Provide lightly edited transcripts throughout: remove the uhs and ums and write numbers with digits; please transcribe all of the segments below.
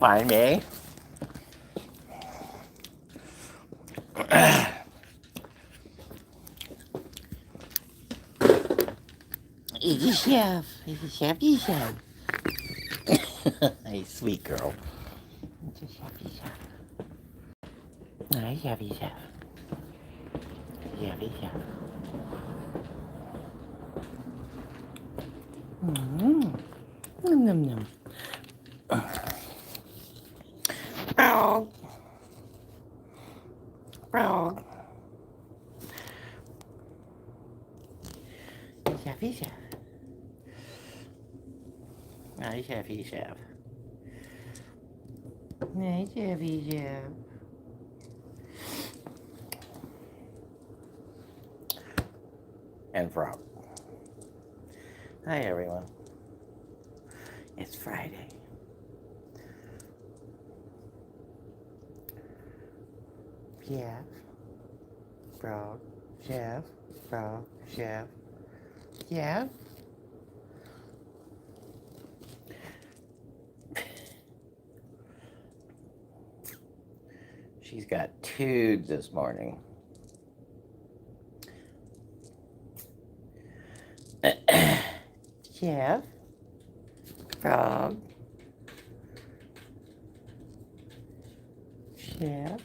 Find me. He's a chef. He's a chef. He's a chef. Hey, sweet girl. He's a chef. He's a chef. Hi, chefy chef. Chefy chef. Nom nom nom. Ow. Ow. Chefy chef. Hi, chefy chef. Hi, chefy chef. And frog. Hi, everyone. It's Friday. Chef. Frog. Chef. Frog. Chef. Chef. She's got two this morning. Chef. Frog. Chef.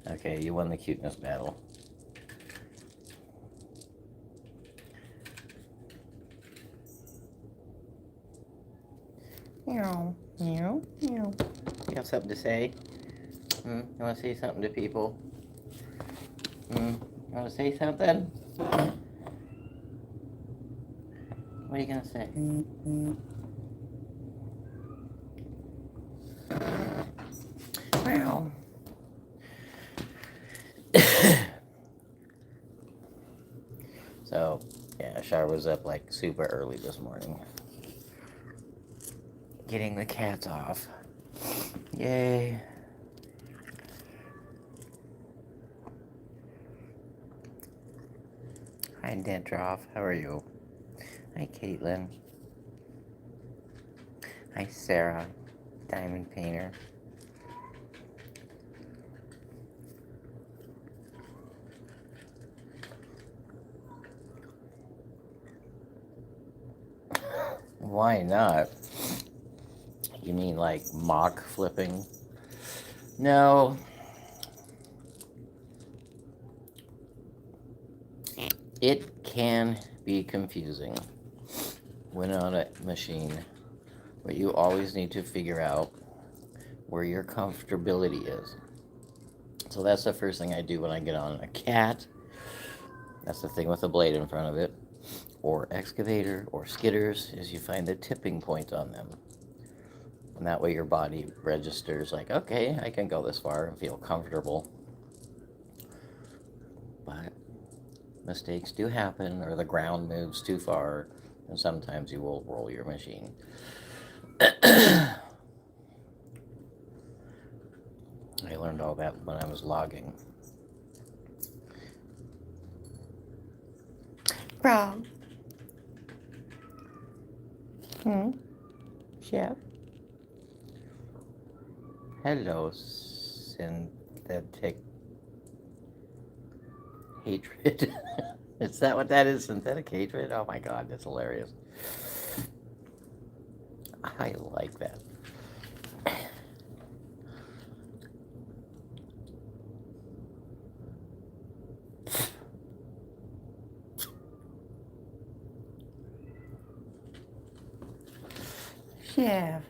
Okay, you won the cuteness battle. Meow, meow, meow. You have something to say? You want to say something to people? You want to say something? What are you going to say? Meow. So, yeah, Shar was up like super early this morning. Getting the cats off. Yay. Hi, Dentroff. How are you? Hi, Caitlin. Hi, Sarah. Diamond Painter. Why not? You mean like mock flipping? No. It can be confusing when on a machine, but you always need to figure out where your comfortability is. So that's the first thing I do when I get on a cat. That's the thing with the blade in front of it. Or excavator or skidders, is you find the tipping point on them. And that way your body registers like, okay, I can go this far and feel comfortable. But mistakes do happen, or the ground moves too far, and sometimes you will roll your machine. I learned all that when I was logging. Frog. Chef. Hello, synthetic hatred. Is that what that is? Synthetic hatred? Oh my god, that's hilarious. I like that. Chef.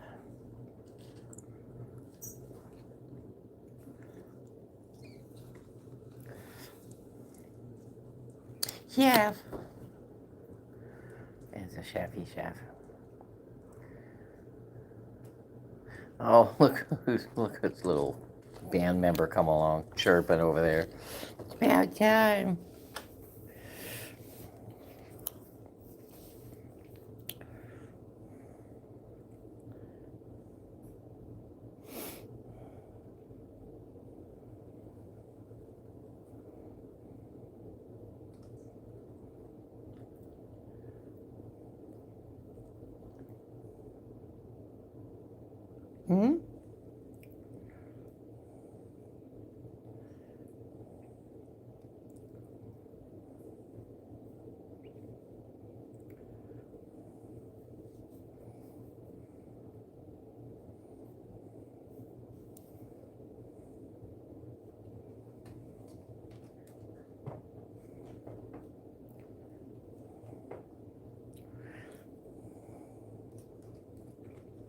Chef. It's a chefy chef. Oh, look at this little band member come along, chirping over there. It's about time. Hmm?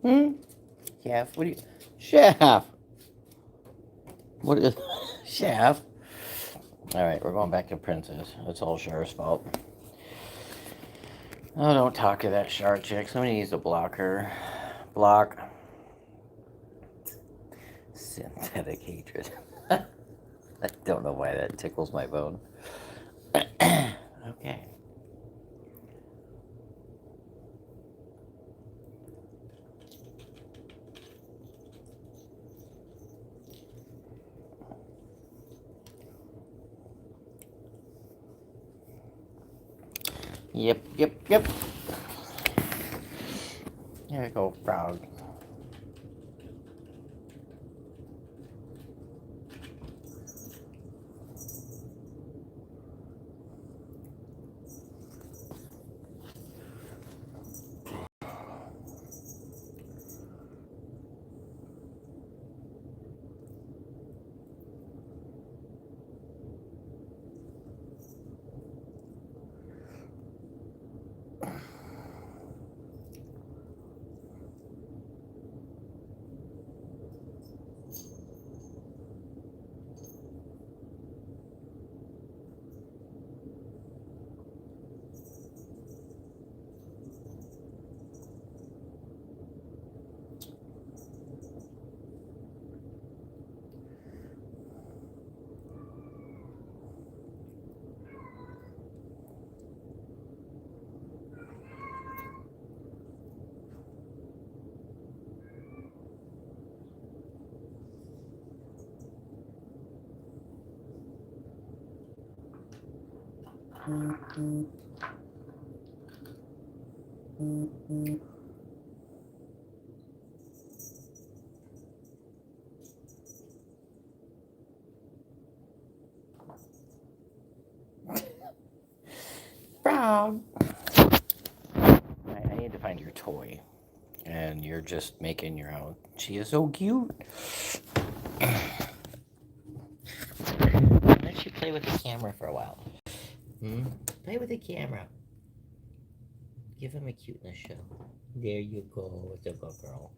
Hmm? Chef, what do you... Chef! What is... Chef? Alright, we're going back to Princess. It's all Cher's fault. Oh, don't talk to that shark chick. Somebody needs to block her. Block. Synthetic hatred. I don't know why that tickles my bone. Okay. Yep. There you go, frog. Frog. I need to find your toy. And you're just making your own. She is so cute. Why don't you play with the camera for a while? Play with the camera. Give him a cuteness show. There you go with the good girl.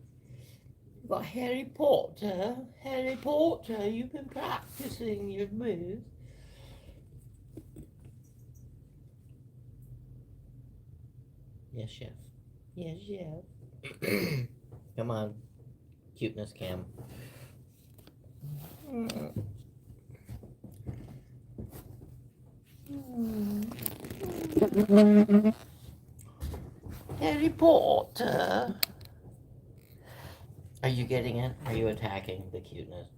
You got Harry Potter. Harry Potter, you've been practicing your moves. Yes, chef. Yes, chef. Come on. Cuteness cam. Harry Potter. Are you getting it? Are you attacking the cuteness?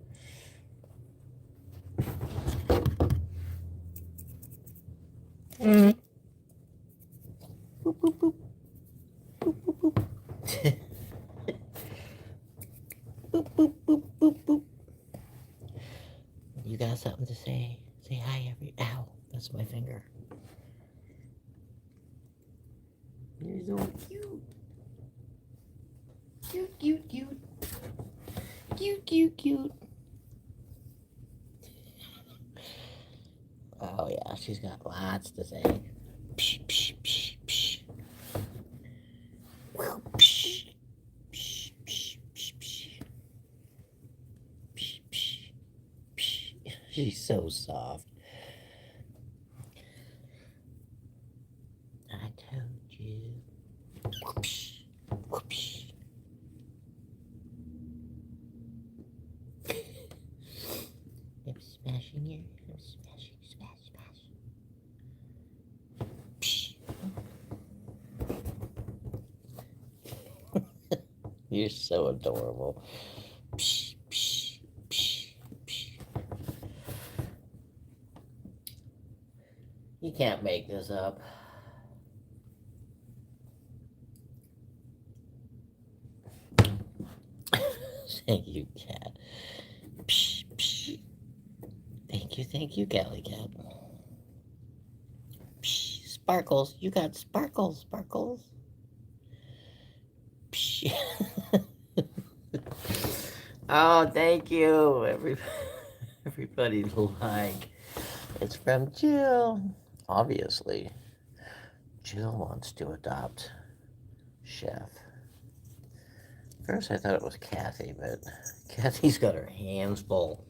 Boop, boop, boop. Boop, boop, boop. Boop, boop, boop, boop, boop. You got something to say? Say hi, Ow, that's my finger. You're so cute. Cute, cute, cute. Cute, cute, cute. Oh, yeah, she's got lots to say. Psh, psh, psh, psh. Psh, psh, psh, psh, psh. Psh, psh, psh. She's so soft. I told you. Whoopsh, whoopsh. I'm smashing you. I'm smashing, smash, smash. Psh. You're so adorable. Psh, psh, psh, psh. You can't make this up. Thank you, cat. Psh, psh. Thank you, Galley Cat. Psh, Sparkles, you got sparkles, Sparkles. Psh. Oh, thank you, everybody like. It's from Jill. Obviously, Jill wants to adopt Chef. First, I thought it was Kathy, but Kathy's got her hands full.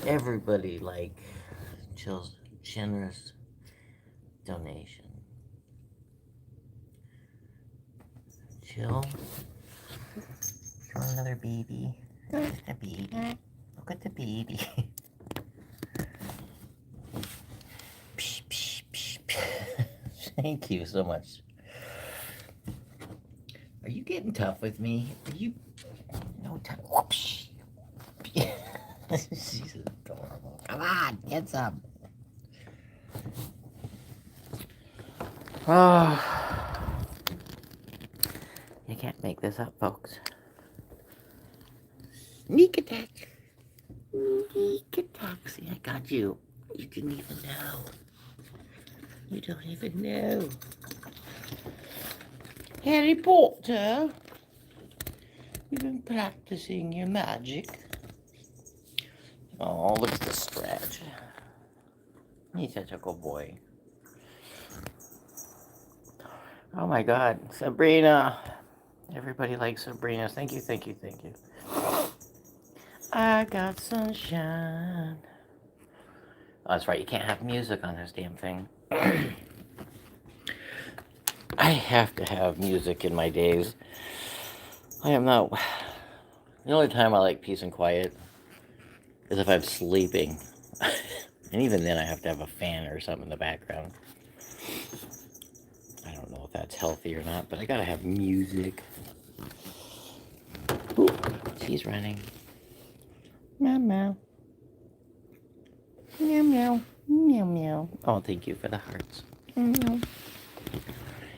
Everybody like Jill's generous donation. Jill, you want another baby? Look at the baby. Look at the baby. Psh, psh, psh, psh. Thank you so much. Are you getting tough with me? Are you? No time. Whoosh. She's adorable. Come on, get some. Oh, you can't make this up, folks. Sneak attack. Sneak attack. See, I got you. You didn't even know. You don't even know. Harry Potter, you've been practicing your magic. Oh, look at the stretch. He's such a good boy. Oh my God, Sabrina. Everybody likes Sabrina. Thank you, thank you, thank you. I got sunshine. Oh, that's right, you can't have music on this damn thing. I have to have music in my days. I am not... The only time I like peace and quiet is if I'm sleeping. And even then I have to have a fan or something in the background. I don't know if that's healthy or not, but I gotta have music. Ooh, she's running. Meow meow. Meow meow. Meow meow. Oh, thank you for the hearts. Meow.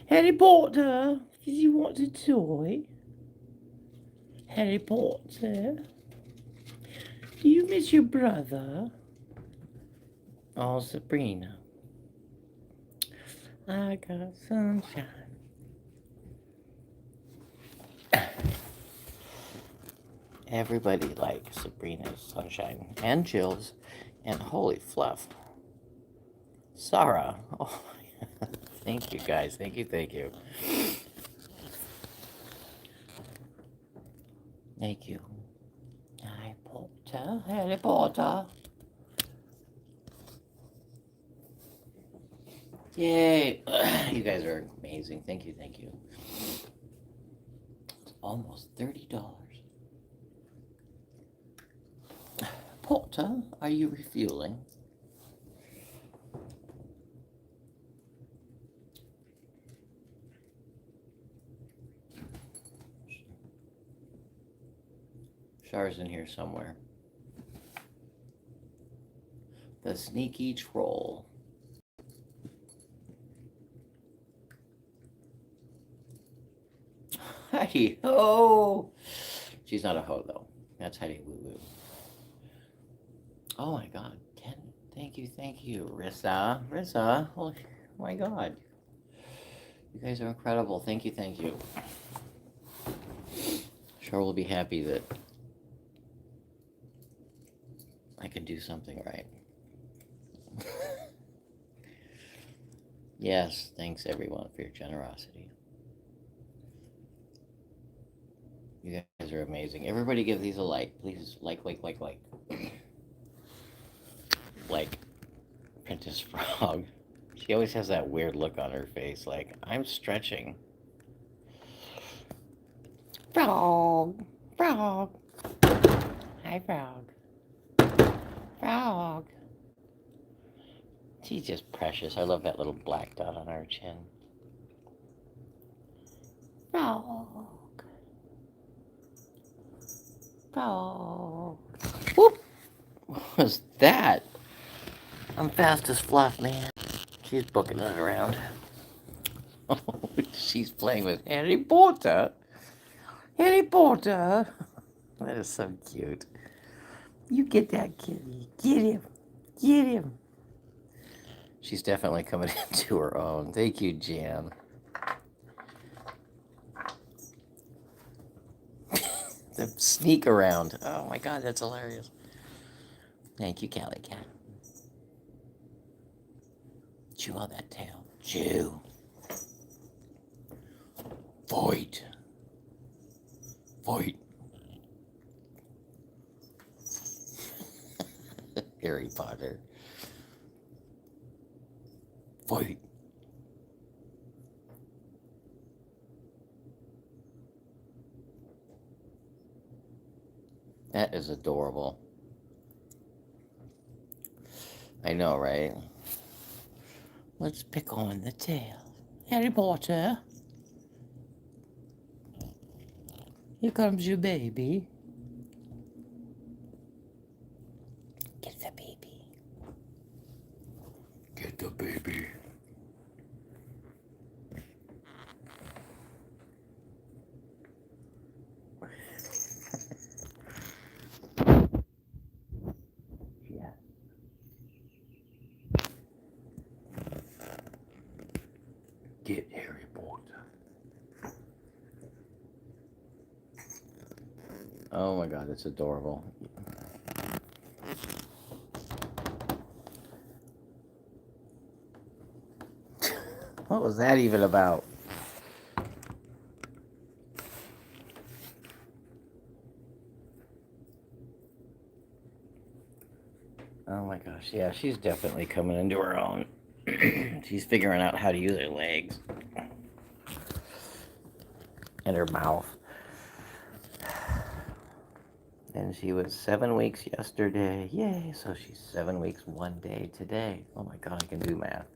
Harry Potter, did you want a toy? Harry Potter, do you miss your brother? Oh, Sabrina. I got sunshine. Everybody likes Sabrina's sunshine and Jill's, and holy fluff. Sarah. Oh, thank you guys. Thank you, thank you. Thank you. Harry Potter, Harry Potter. Yay. You guys are amazing. Thank you, thank you. It's almost $30. Potter, are you refueling? Char's in here somewhere. The sneaky troll. Heidi ho! She's not a ho though. That's Heidi Woo Woo. Oh my God, Kitten. Thank you, Rissa. Rissa, oh my God. You guys are incredible. Thank you, thank you. Char will be happy that I can do something right. Yes, thanks everyone for your generosity. You guys are amazing. Everybody give these a like. Please like. Like Princess Frog. She always has that weird look on her face, like, I'm stretching. Frog. Frog. Hi, Frog. Frog. She's just precious. I love that little black dot on her chin. Frog. Frog. Whoop! What was that? I'm fast as fluff, man. She's booking it around. She's playing with Harry Potter. Harry Potter. That is so cute. You get that kitty. Get him. Get him. She's definitely coming into her own. Thank you, Jan. The sneak around. Oh my god, that's hilarious. Thank you, Callie Cat. Chew on that tail. Chew. Fight. Fight. Harry Potter. Fight. That is adorable. I know, right? Let's pick on the tail. Harry Potter. Here comes your baby. Get the baby. Get the baby. Yeah. Get Harry Potter. Oh my god, it's adorable. What was that even about? Oh my gosh, yeah, she's definitely coming into her own. She's figuring out how to use her legs and her mouth. And she was 7 weeks yesterday. Yay, so she's 7 weeks 1 day today. Oh my god, I can do math.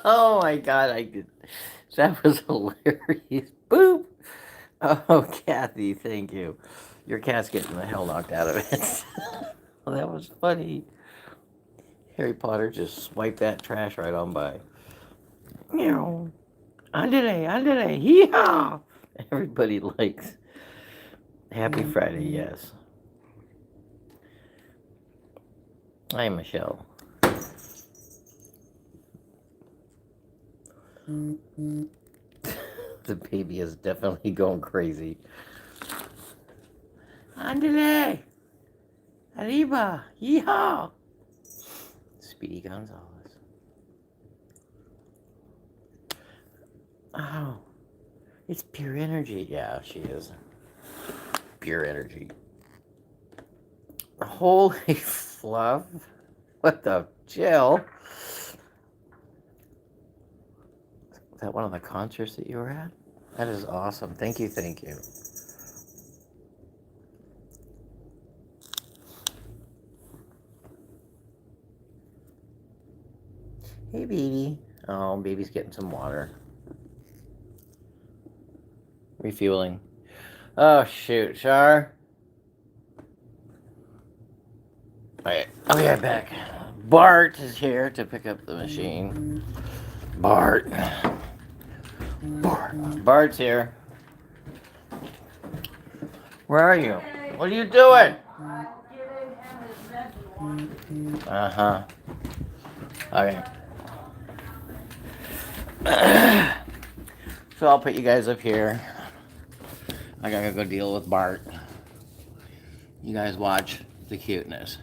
Oh my god, I did. That was hilarious. Boop! Oh, Kathy, thank you. Your cat's getting the hell knocked out of it. Well, that was funny. Harry Potter just swiped that trash right on by. Meow. Andale, andale, hee-haw! Everybody likes Happy Friday, yes. Hi, Michelle. The baby is definitely going crazy. Andale! Arriba! Yeehaw! Speedy Gonzalez. Oh, it's pure energy. Yeah, she is. Pure energy. Holy fluff. What the Jill? Is that one of the concerts that you were at? That is awesome. Thank you, thank you. Hey, baby. Oh, baby's getting some water. Refueling. Oh, shoot. Char? Alright, I'll be right back. Bart is here to pick up the machine. Bart. Bart's here. Where are you? What are you doing? Uh-huh. Okay. So I'll put you guys up here. I gotta go deal with Bart. You guys watch the cuteness.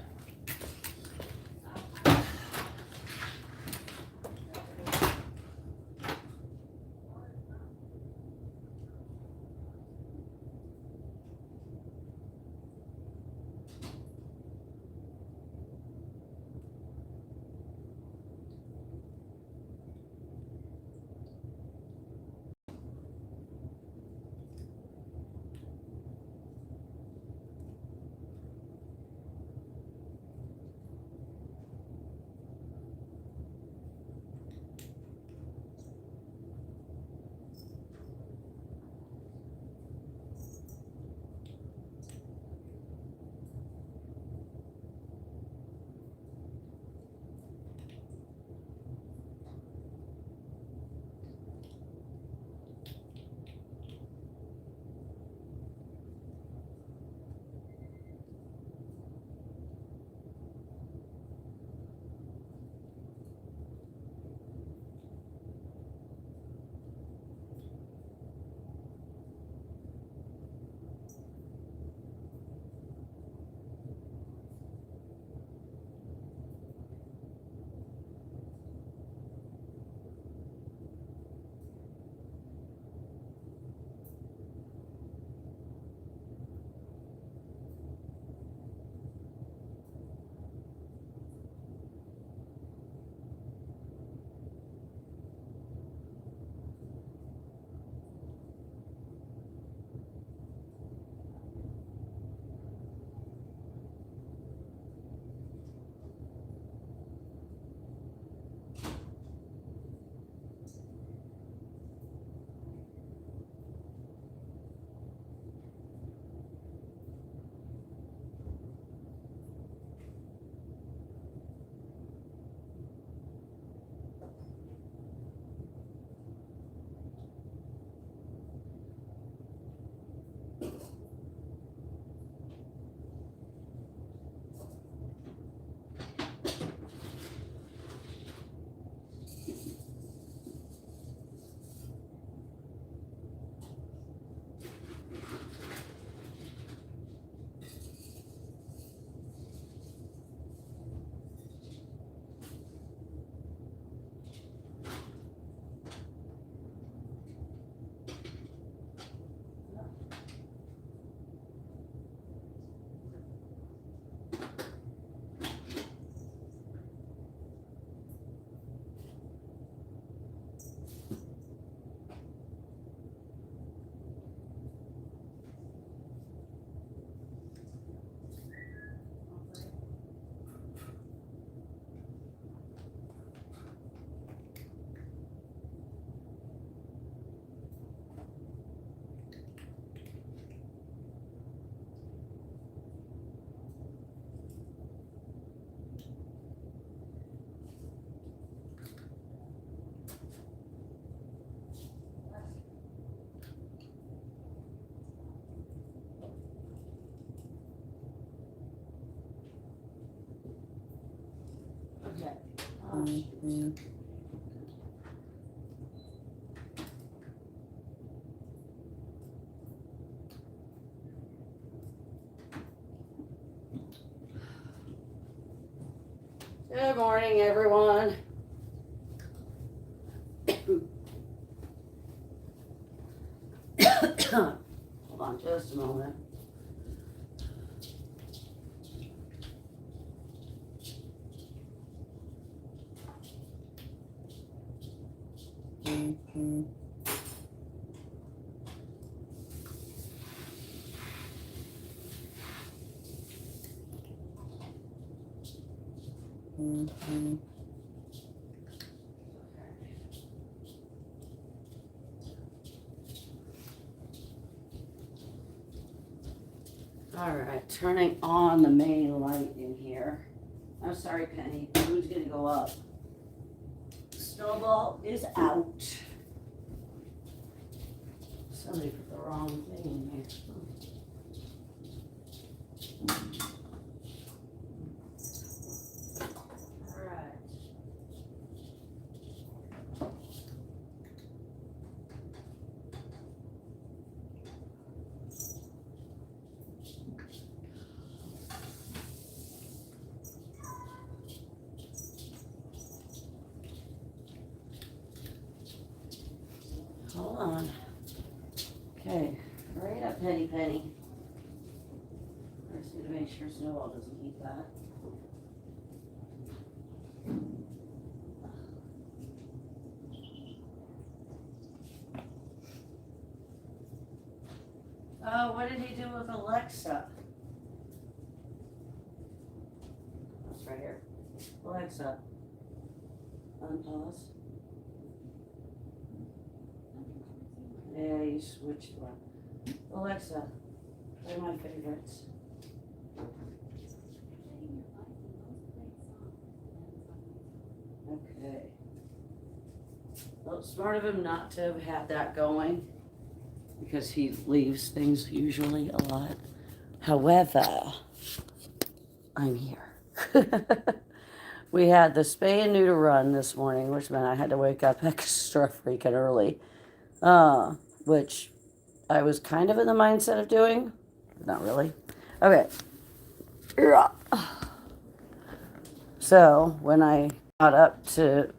Good morning, everyone. Hold on just a moment. All right, turning on the main light in here. I'm sorry, Penny. Who's gonna go up? Snowball is out. Somebody put the wrong thing in here. All right. Hold on. Okay, hurry up, Penny. I just need to make sure Snowball doesn't eat that. Oh, what did he do with Alexa? That's right here. Alexa, unpause. Yeah, you switched one. Alexa, play my favorites. Okay. Well, smart of him not to have had that going, because he leaves things usually a lot. However, I'm here. We had the spay and neuter run this morning, which meant I had to wake up extra freaking early, which I was kind of in the mindset of doing, but not really. Okay. So when I got up to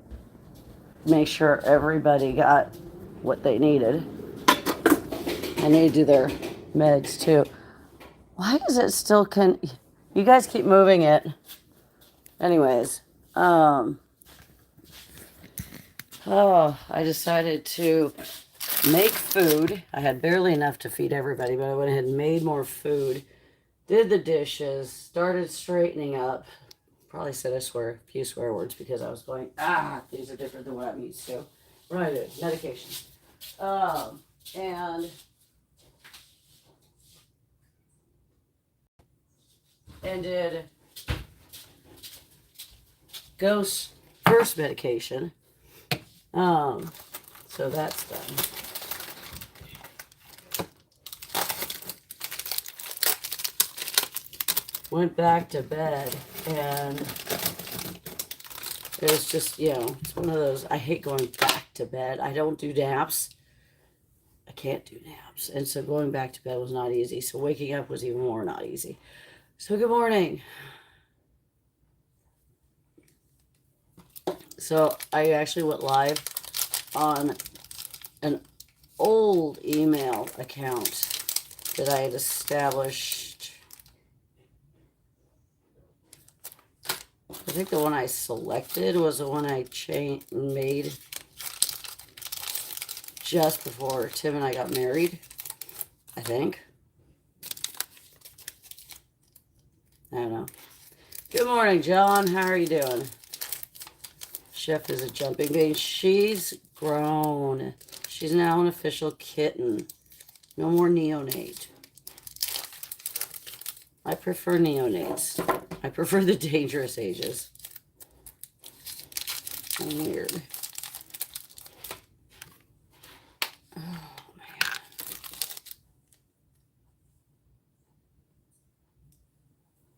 make sure everybody got what they needed, I need to do their meds too. Why is it still you guys keep moving it. Anyways, I decided to make food. I had barely enough to feed everybody, but I went ahead and made more food, did the dishes, started straightening up. Probably said a few swear words because I was going, these are different than what I'm used to. Right, medication. And did Ghost's first medication. So that's done. Went back to bed, and it was just, it's one of those, I hate going back to bed. I don't do naps. I can't do naps. And so going back to bed was not easy. So waking up was even more not easy. So good morning. So I actually went live on an old email account that I had established. I think the one I selected was the one I made just before Tim and I got married, I think. I don't know. Good morning, John. How are you doing? Chef is a jumping bean. She's grown. She's now an official kitten. No more neonate. I prefer neonates. I prefer the dangerous ages. Weird. Oh, man.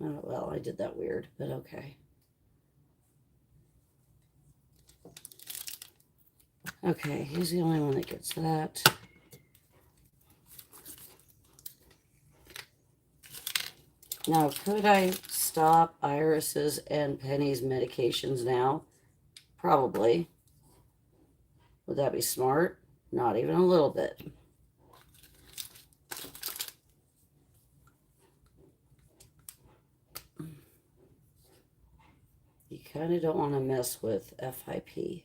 Oh, well, I did that weird, but okay. Okay, he's the only one that gets that. Now, could I stop Iris's and Penny's medications now? Probably. Would that be smart? Not even a little bit. You kind of don't want to mess with FIP.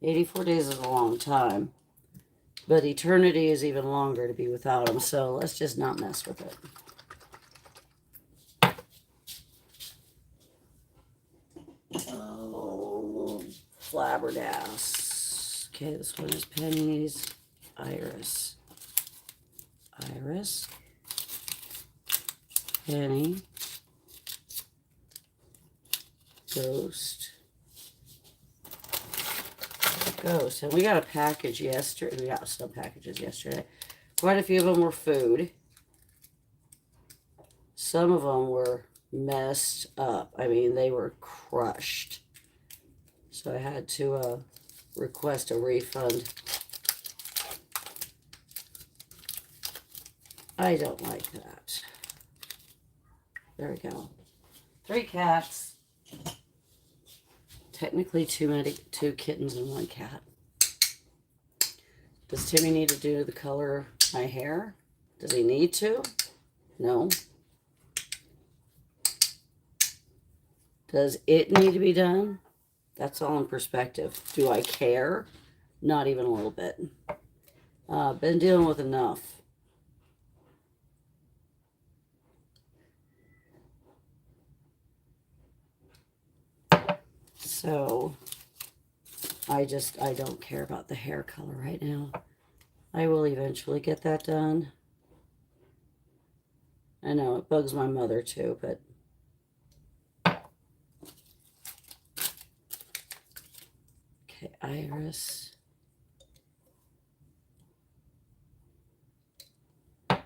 84 days is a long time, but eternity is even longer to be without him, so let's just not mess with it. Oh, flabbergas. Okay, this one is Penny's. Iris. Iris. Penny. Ghost. Ghost. And we got a package yesterday. We got some packages yesterday. Quite a few of them were food. Some of them were messed up. I mean, they were crushed. So I had to request a refund. I don't like that. There we go. 3 cats. Technically two kittens and 1 cat. Does Timmy need to do the color of my hair? Does he need to? No. Does it need to be done? That's all in perspective. Do I care? Not even a little bit. Been dealing with enough. So I don't care about the hair color right now. I will eventually get that done. I know it bugs my mother too, but okay, Iris.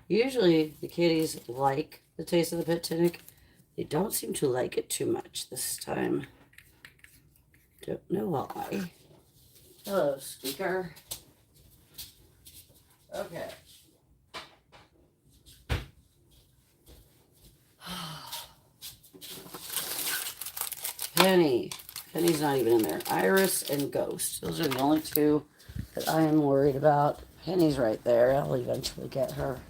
Usually the kitties like the taste of the pet tunic. They don't seem to like it too much this time. Don't know why. Hello, Squeaker. Okay. Penny. Penny's not even in there. Iris and Ghost. Those are the only 2 that I am worried about. Penny's right there. I'll eventually get her.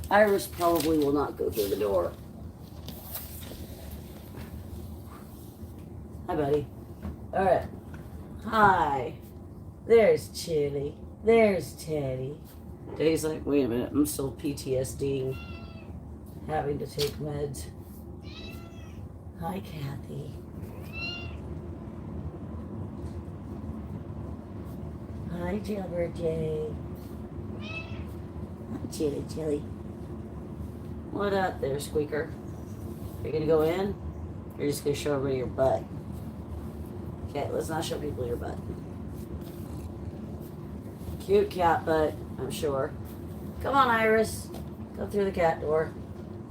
Iris probably will not go through the door. Hi, buddy. All right. Hi. There's Chili. There's Teddy. Teddy's like, wait a minute. I'm still PTSDing. Having to take meds. Hi, Kathy. Hi, Jailbird Jay. Hi, Chili. What up there, Squeaker? Are you gonna go in? Or are you just gonna show everybody your butt? Okay, let's not show people your butt. Cute cat butt, I'm sure. Come on, Iris. Go through the cat door.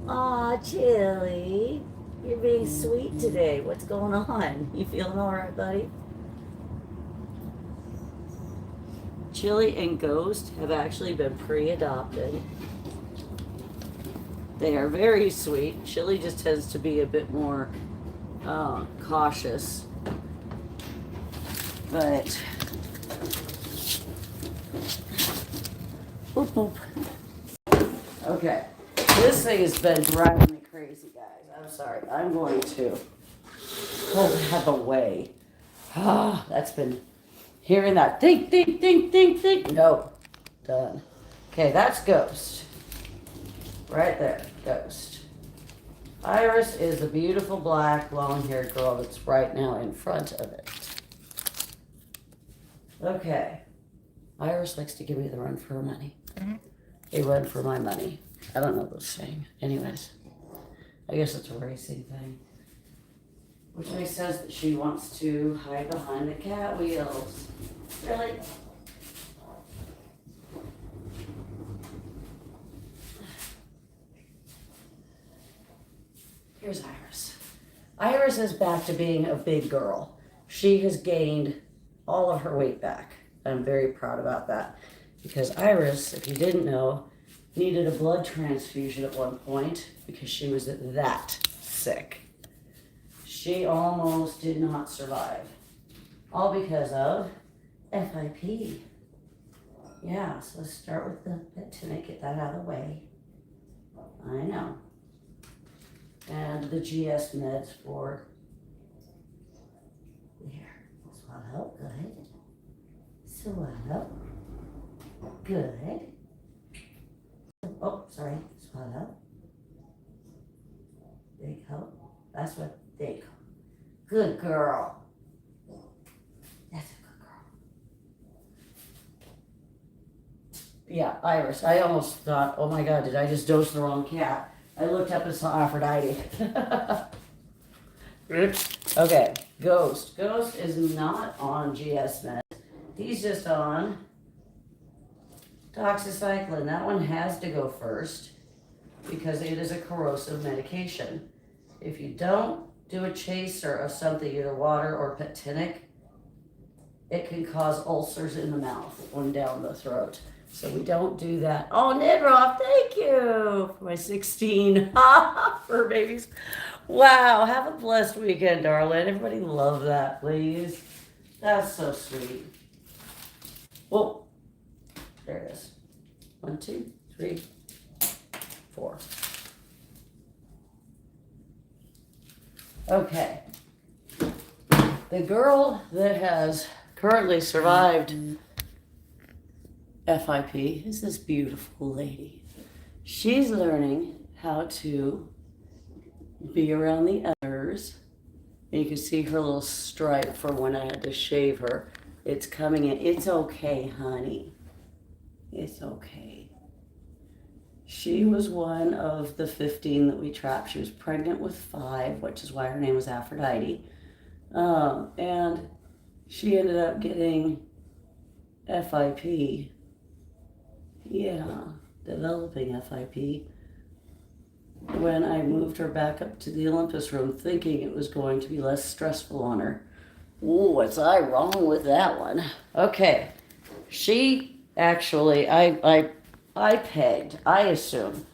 Aw, Chili. You're being sweet today. What's going on? You feeling all right, buddy? Chili and Ghost have actually been pre-adopted. They are very sweet. Chili just tends to be a bit more cautious. But boop, boop. Okay, this thing has been driving me crazy, guys. I'm sorry. I'm going to pull that away. Ah, that's been hearing that think. No, done. Okay, that's Ghost. Right there, Ghost. Iris is the beautiful black long-haired girl that's right now in front of it. Okay. Iris likes to give me the run for her money. A run for my money. I don't know those saying. Anyways, I guess it's a racing thing. Which makes sense that she wants to hide behind the cat wheels. Really? Here's Iris. Iris is back to being a big girl. she has gained all of her weight back. I'm very proud about that because Iris, if you didn't know, needed a blood transfusion at one point because she was that sick. She almost did not survive. All because of FIP. Yeah, so let's start with the Kitten, get that out of the way. I know. And the GS meds for there. Swallow, good. Swallow, good. Oh, sorry, swallow. There you go. That's what, there you go. Good girl. That's a good girl. Yeah, Iris. I almost thought, oh my God, did I just dose the wrong cat? I looked up and saw Aphrodite. Okay, Ghost. Ghost is not on GS meds. He's just on doxycycline. That one has to go first because it is a corrosive medication. If you don't do a chaser of something, either water or Kitten, it can cause ulcers in the mouth and down the throat. So we don't do that. Oh, Nidroff, thank you for my 16 for babies. Wow, have a blessed weekend, darling. Everybody love that, please. That's so sweet. Whoa, there it is. 1, 2, 3, 4. Okay. The girl that has currently survived FIP is this beautiful lady. She's learning how to be around the others. And you can see her little stripe from when I had to shave her. It's coming in. It's okay, honey. It's okay. She was one of the 15 that we trapped. She was pregnant with 5, which is why her name was Aphrodite. And she ended up getting FIP. Yeah, developing FIP. When I moved her back up to the Olympus room, thinking it was going to be less stressful on her. Ooh, what's I wrong with that one? Okay, she actually, I pegged, I assume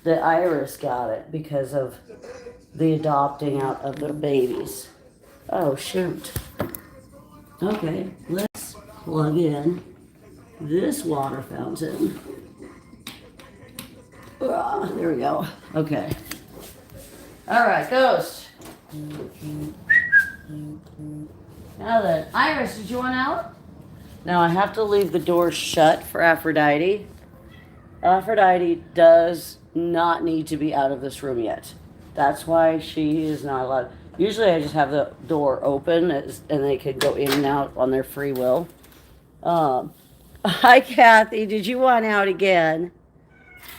that Iris got it because of the adopting out of their babies. Oh, shoot. Okay, let's plug in this water fountain. There we go. Okay. All right, Ghost. Now then, Iris, did you want out? Now I have to leave the door shut for Aphrodite. Aphrodite does not need to be out of this room yet. That's why she is not allowed. Usually I just have the door open and they can go in and out on their free will. Hi, Kathy. Did you want out again?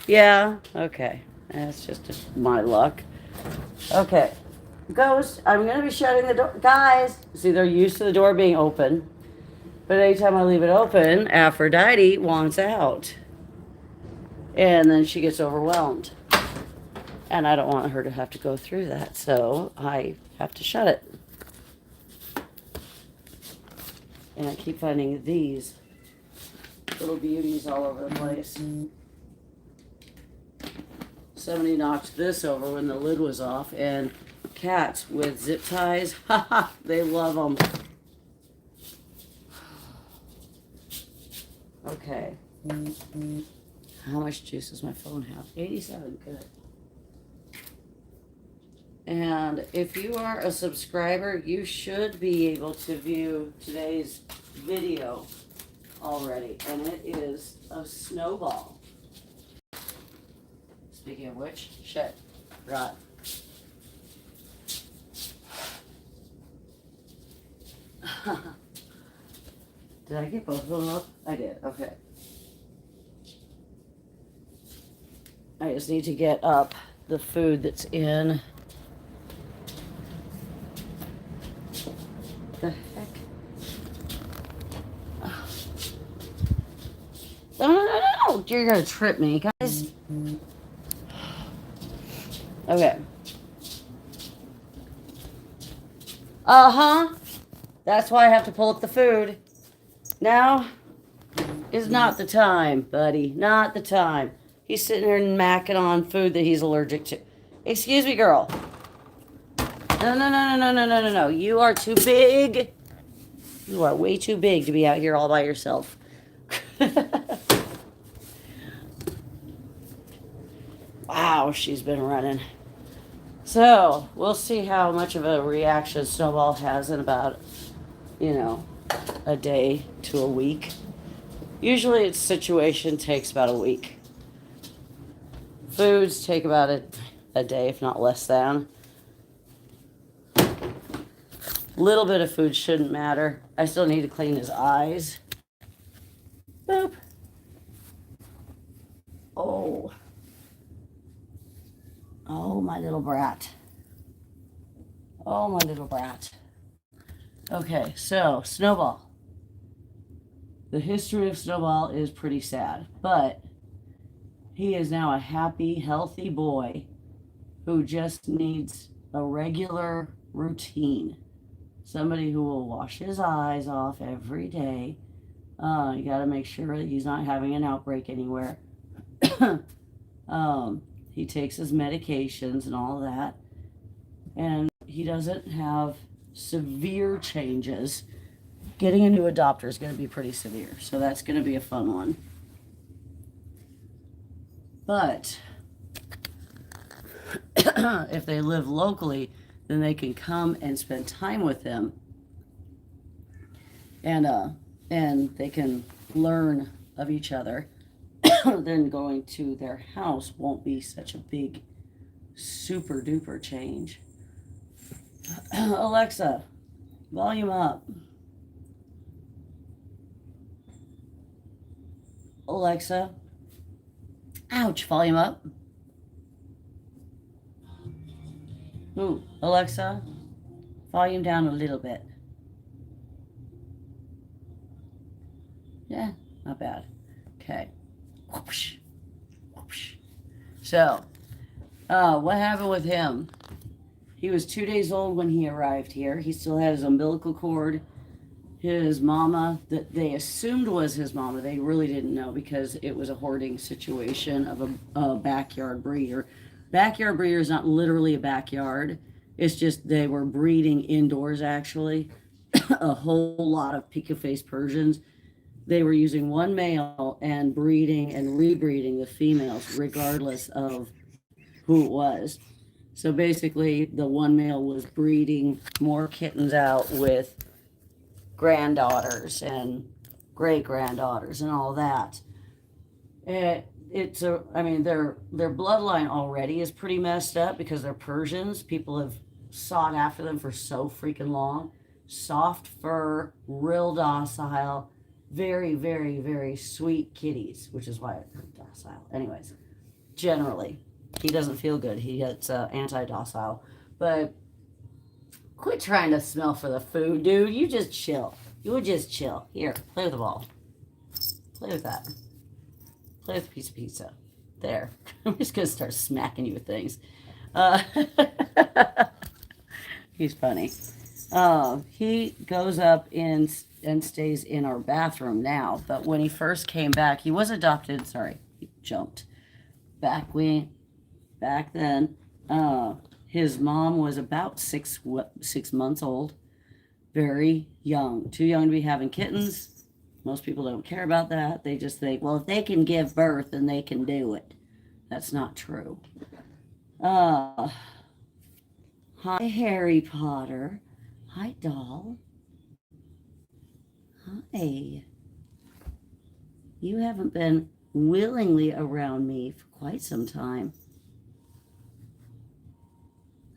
Yeah? Okay. That's just my luck. Okay. Ghost, I'm going to be shutting the door. Guys, see, they're used to the door being open. But anytime I leave it open, Aphrodite wants out. And then she gets overwhelmed. And I don't want her to have to go through that. So I have to shut it. And I keep finding these little beauties all over the place. Somebody knocked this over when the lid was off, and cats with zip ties, haha, they love them. Okay. How much juice does my phone have? 87, good. And if you are a subscriber, you should be able to view today's video already, and it is of Snowball. Speaking of which, shit, forgot. Did I get both of them up? I did, okay. I just need to get up the food that's in. The heck? No. You're gonna trip me, guys. Okay. Uh-huh. That's why I have to pull up the food. Now is not the time, buddy. Not the time. He's sitting there macking on food that he's allergic to. Excuse me, girl. No, no, no, no, no, no, no, no, no. You are too big. You are way too big to be out here all by yourself. Wow, she's been running. So, we'll see how much of a reaction Snowball has in about, a day to a week. Usually, its situation takes about a week. Foods take about a day, if not less than. Little bit of food shouldn't matter. I still need to clean his eyes. Boop. Oh. Oh, my little brat. Oh, my little brat. Okay, so Snowball. The history of Snowball is pretty sad, but he is now a happy, healthy boy who just needs a regular routine. Somebody who will wash his eyes off every day. You got to make sure that he's not having an outbreak anywhere. He takes his medications and all that. And he doesn't have severe changes. Getting a new adopter is going to be pretty severe. So that's going to be a fun one. But if they live locally, then they can come and spend time with him. And they can learn of each other. Then going to their house won't be such a big, super duper change. Alexa, volume up. Alexa, ouch, volume up. Ooh, Alexa, volume down a little bit. Yeah, not bad. Okay. Whoosh, whoosh. So, what happened with him? He was 2 days old when he arrived here. He still had his umbilical cord. His mama, that they assumed was his mama, they really didn't know because it was a hoarding situation of a backyard breeder. Backyard breeder is not literally a backyard. It's just they were breeding indoors, actually. A whole lot of pico-faced Persians. They were using one male and breeding and rebreeding the females regardless of who it was. So basically, the one male was breeding more kittens out with granddaughters and great granddaughters and all that. Their bloodline already is pretty messed up because they're Persians. People have sought after them for so freaking long. Soft fur, real docile, very, very, very sweet kitties, which is why they're docile. Anyways, generally, he doesn't feel good. He gets anti-docile. But quit trying to smell for the food, dude. You just chill. You just chill. Here, play with the ball. Play with that. Play with a piece of pizza. There. I'm just going to start smacking you with things. He's funny. He goes up and stays in our bathroom now. But when he first came back, he was adopted. Sorry, he jumped. Back then, his mom was about six months old. Very young. Too young to be having kittens. Most people don't care about that. They just think, well, if they can give birth, then they can do it. That's not true. Hi, Harry Potter. Hi, doll. Hi. You haven't been willingly around me for quite some time.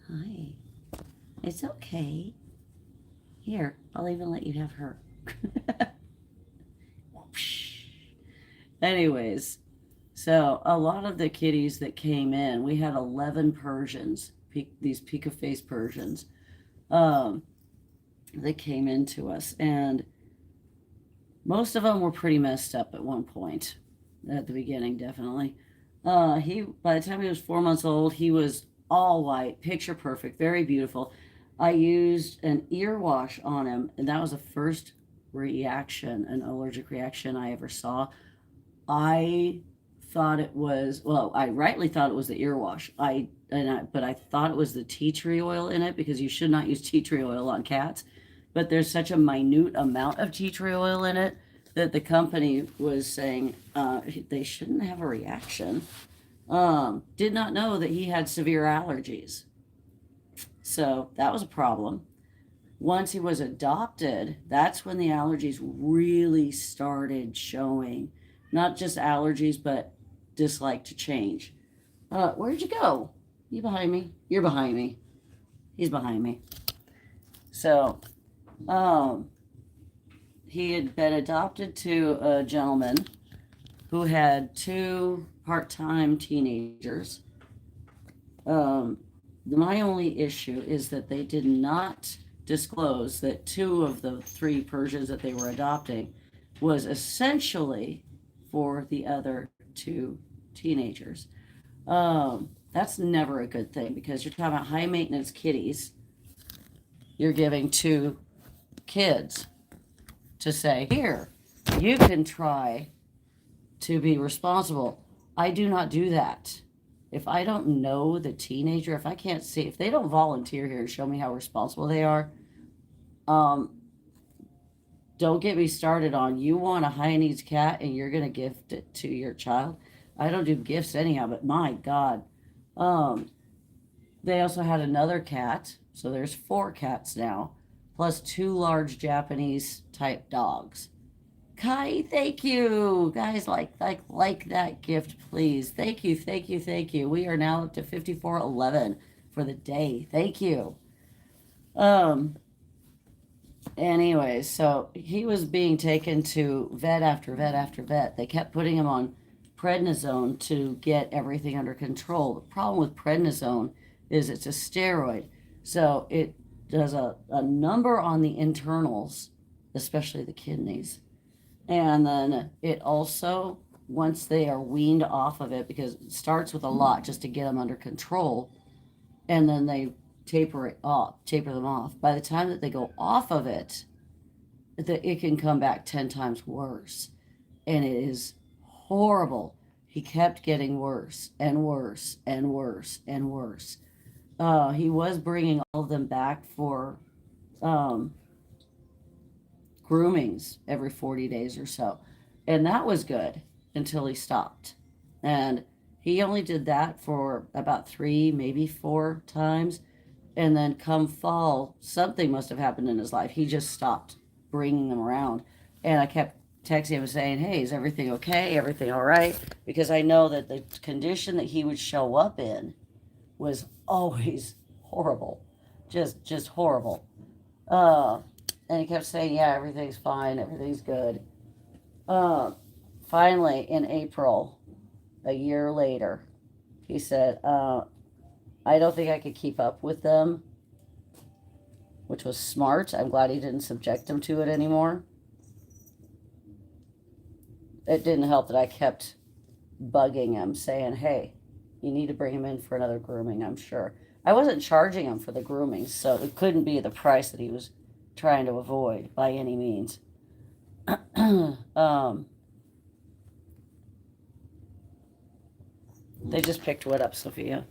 Hi. It's okay. Here, I'll even let you have her. Anyways, so a lot of the kitties that came in, we had 11 Persians, these pico-faced Persians, that came into us. And most of them were pretty messed up at one point, at the beginning, definitely. By the time he was 4 months old, he was all white, picture perfect, very beautiful. I used an ear wash on him, and that was the first reaction, an allergic reaction I ever saw. I thought it was, well, I rightly thought it was the ear wash. But I thought it was the tea tree oil in it, because you should not use tea tree oil on cats. But there's such a minute amount of tea tree oil in it that the company was saying they shouldn't have a reaction. Did not know that he had severe allergies. So that was a problem. Once he was adopted, that's when the allergies really started showing. Not just allergies, but dislike to change. Where'd you go? You behind me? You're behind me. He's behind me. So, he had been adopted to a gentleman who had two part-time teenagers. My only issue is that they did not disclose that two of the three Persians that they were adopting was essentially for the other two teenagers. That's never a good thing, because you're talking about high maintenance kitties. You're giving two kids to say, here, you can try to be responsible. I do not do that. If I don't know the teenager, if I can't see, if they don't volunteer here and show me how responsible they are, don't get me started on, you want a high needs cat and you're going to gift it to your child. I don't do gifts anyhow, but my God. They also had another cat, so there's 4 cats now, plus 2 large Japanese type dogs. Kai, thank you. Guys, like that gift, please. Thank you, thank you, thank you. We are now up to 5411 for the day. Thank you. Anyway, so he was being taken to vet after vet after vet. They kept putting him on prednisone to get everything under control. The problem with prednisone is it's a steroid. So it does a number on the internals, especially the kidneys. And then it also, once they are weaned off of it, because it starts with a lot just to get them under control, and then they taper them off. By the time that they go off of it, it can come back 10 times worse. And it is horrible. He kept getting worse and worse and worse and worse. He was bringing all of them back for groomings every 40 days or so. And that was good until he stopped. And he only did that for about 3, maybe 4 times. And then come fall, something must have happened in his life. He just stopped bringing them around. And I kept texting him saying, hey, is everything okay? Everything all right? Because I know that the condition that he would show up in was always horrible. Just horrible. And he kept saying, yeah, everything's fine, everything's good. Finally, in April, a year later, he said, I don't think I could keep up with them, which was smart. I'm glad he didn't subject them to it anymore. It didn't help that I kept bugging him, saying, hey, you need to bring him in for another grooming, I'm sure. I wasn't charging him for the grooming, so it couldn't be the price that he was trying to avoid by any means. They just picked wood up, Sophia.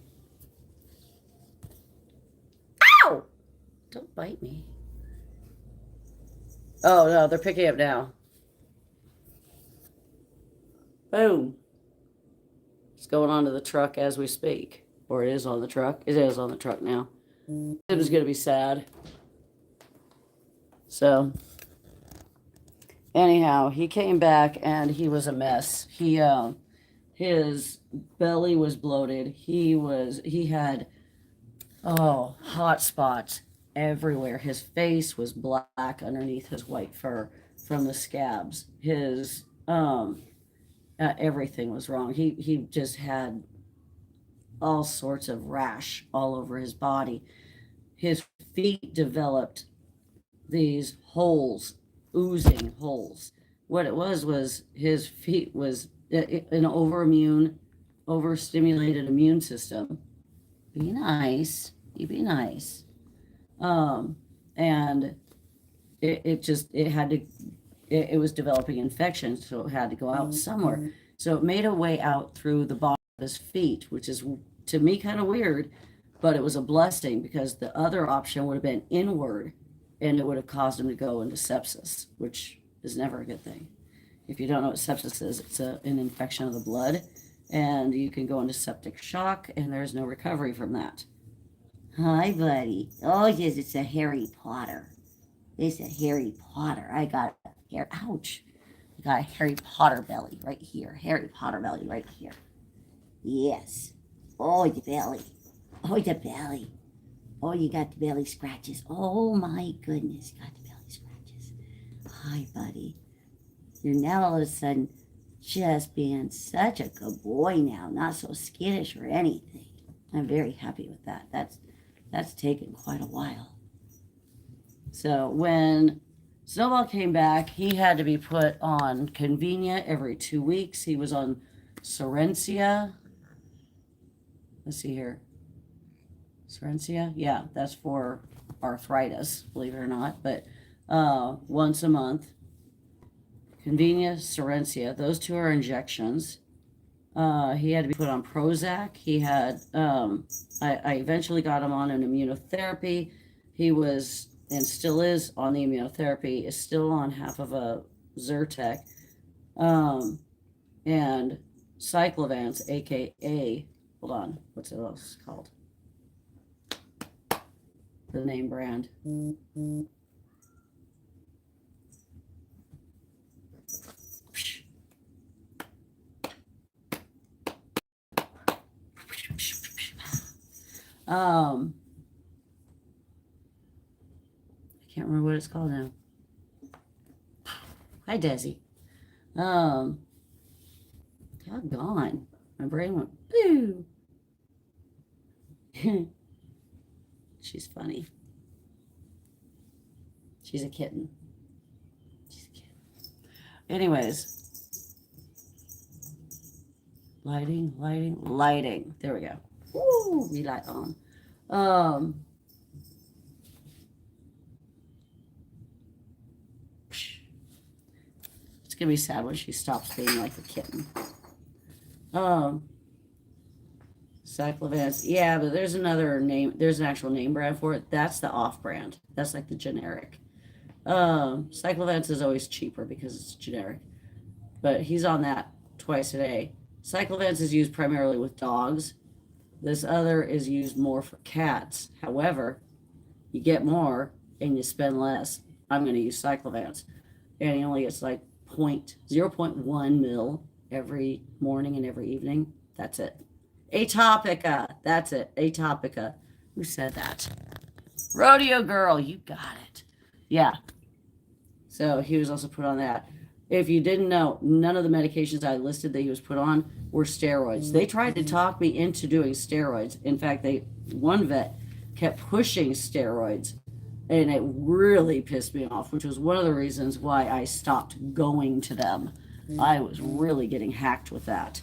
Ow! Don't bite me. Oh, no, they're picking up now. Boom. It's going onto the truck as we speak. Or it is on the truck. It is on the truck now. It was going to be sad. So, anyhow, he came back and he was a mess. His belly was bloated. He had hot spots everywhere. His face was black underneath his white fur from the scabs. His everything was wrong. He just had all sorts of rash all over his body. His feet developed these holes, oozing holes. What it was his feet was an overstimulated immune system. Be nice. You be nice. And it was developing infections, so it had to go out somewhere. So it made a way out through the bottom of his feet, which is to me kind of weird, but it was a blessing because the other option would have been inward and it would have caused him to go into sepsis, which is never a good thing. If you don't know what sepsis is, it's an infection of the blood, and you can go into septic shock, and there's no recovery from that. Hi, buddy. Oh, yes, it's a Harry Potter. It's a Harry Potter. I got hair. Ouch. I got a Harry Potter belly right here. Harry Potter belly right here. Yes. Oh, the belly. Oh, the belly. Oh, you got the belly scratches. Oh, my goodness. You got the belly scratches. Hi, buddy. You're now all of a sudden just being such a good boy now. Not so skittish or anything. I'm very happy with that. That's taken quite a while. So when Snowball came back, he had to be put on Convenient every 2 weeks. He was on Sorencia. Let's see here. Sorencia? Yeah, that's for arthritis, believe it or not. But once a month. Convenient, Sorencia. Those two are injections. He had to be put on Prozac. He had, I eventually got him on an immunotherapy. He was, and still is on the immunotherapy, is still on half of a Zyrtec. And Cyclovance, aka, hold on, what's it else called? The name brand. I can't remember what it's called now. Hi, Desi. Doggone. My brain went boo. She's funny. She's a kitten. She's a kitten. Anyways. Lighting. There we go. Woo! Relight on. It's gonna be sad when she stops being like a kitten. Cyclovance. Yeah, but there's another name. There's an actual name brand for it. That's the off brand. That's like the generic. Cyclovance is always cheaper because it's generic. But he's on that twice a day. Cyclovance is used primarily with dogs. This other is used more for cats. However, you get more and you spend less. I'm going to use Cyclovance. And he only gets like 0.1 mil every morning and every evening. That's it. Atopica. That's it. Atopica. Who said that? Rodeo Girl. You got it. Yeah. So he was also put on that. If you didn't know, none of the medications I listed that he was put on were steroids. They tried to talk me into doing steroids. In fact, one vet kept pushing steroids, and it really pissed me off, which was one of the reasons why I stopped going to them. I was really getting hacked with that.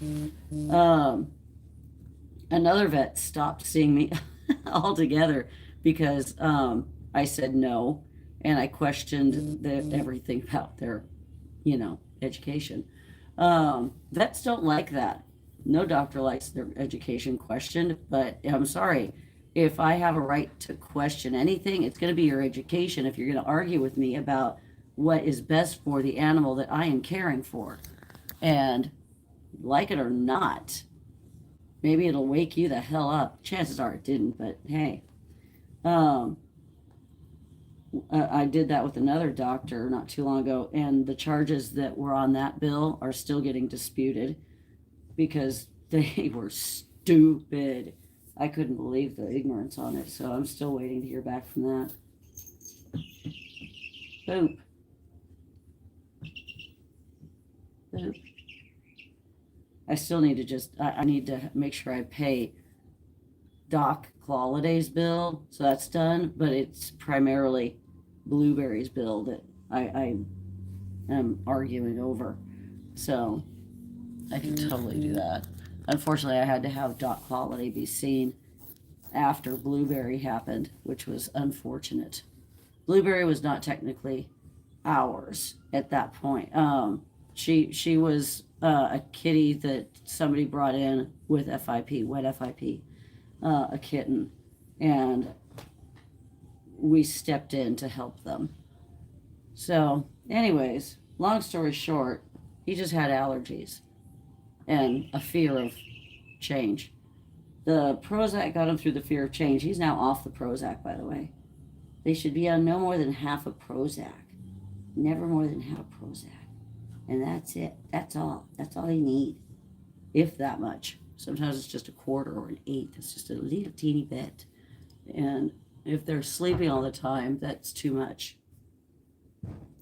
Another vet stopped seeing me altogether because I said no, and I questioned everything about their education. Vets don't like that. No doctor likes their education questioned, but I'm sorry. If I have a right to question anything, it's going to be your education if you're going to argue with me about what is best for the animal that I am caring for. And like it or not, maybe it'll wake you the hell up. Chances are it didn't, but hey. I did that with another doctor not too long ago, and the charges that were on that bill are still getting disputed because they were stupid. I couldn't believe the ignorance on it, so I'm still waiting to hear back from that. Boop. Boop. I still need to I need to make sure I pay Doc Holiday's bill, so that's done, but it's primarily Blueberry's bill that I am arguing over. So I can totally do that. Unfortunately, I had to have Doc Holiday be seen after Blueberry happened, which was unfortunate. Blueberry was not technically ours at that point. She was a kitty that somebody brought in with FIP, wet FIP, a kitten, and we stepped in to help them. So, anyways, long story short, he just had allergies and a fear of change. The Prozac got him through the fear of change. He's now off the Prozac, by the way. They should be on no more than half a Prozac. Never more than half a Prozac. And that's it. That's all. That's all they need. If that much. Sometimes it's just a quarter or an eighth. It's just a little teeny bit. And if they're sleeping all the time, that's too much.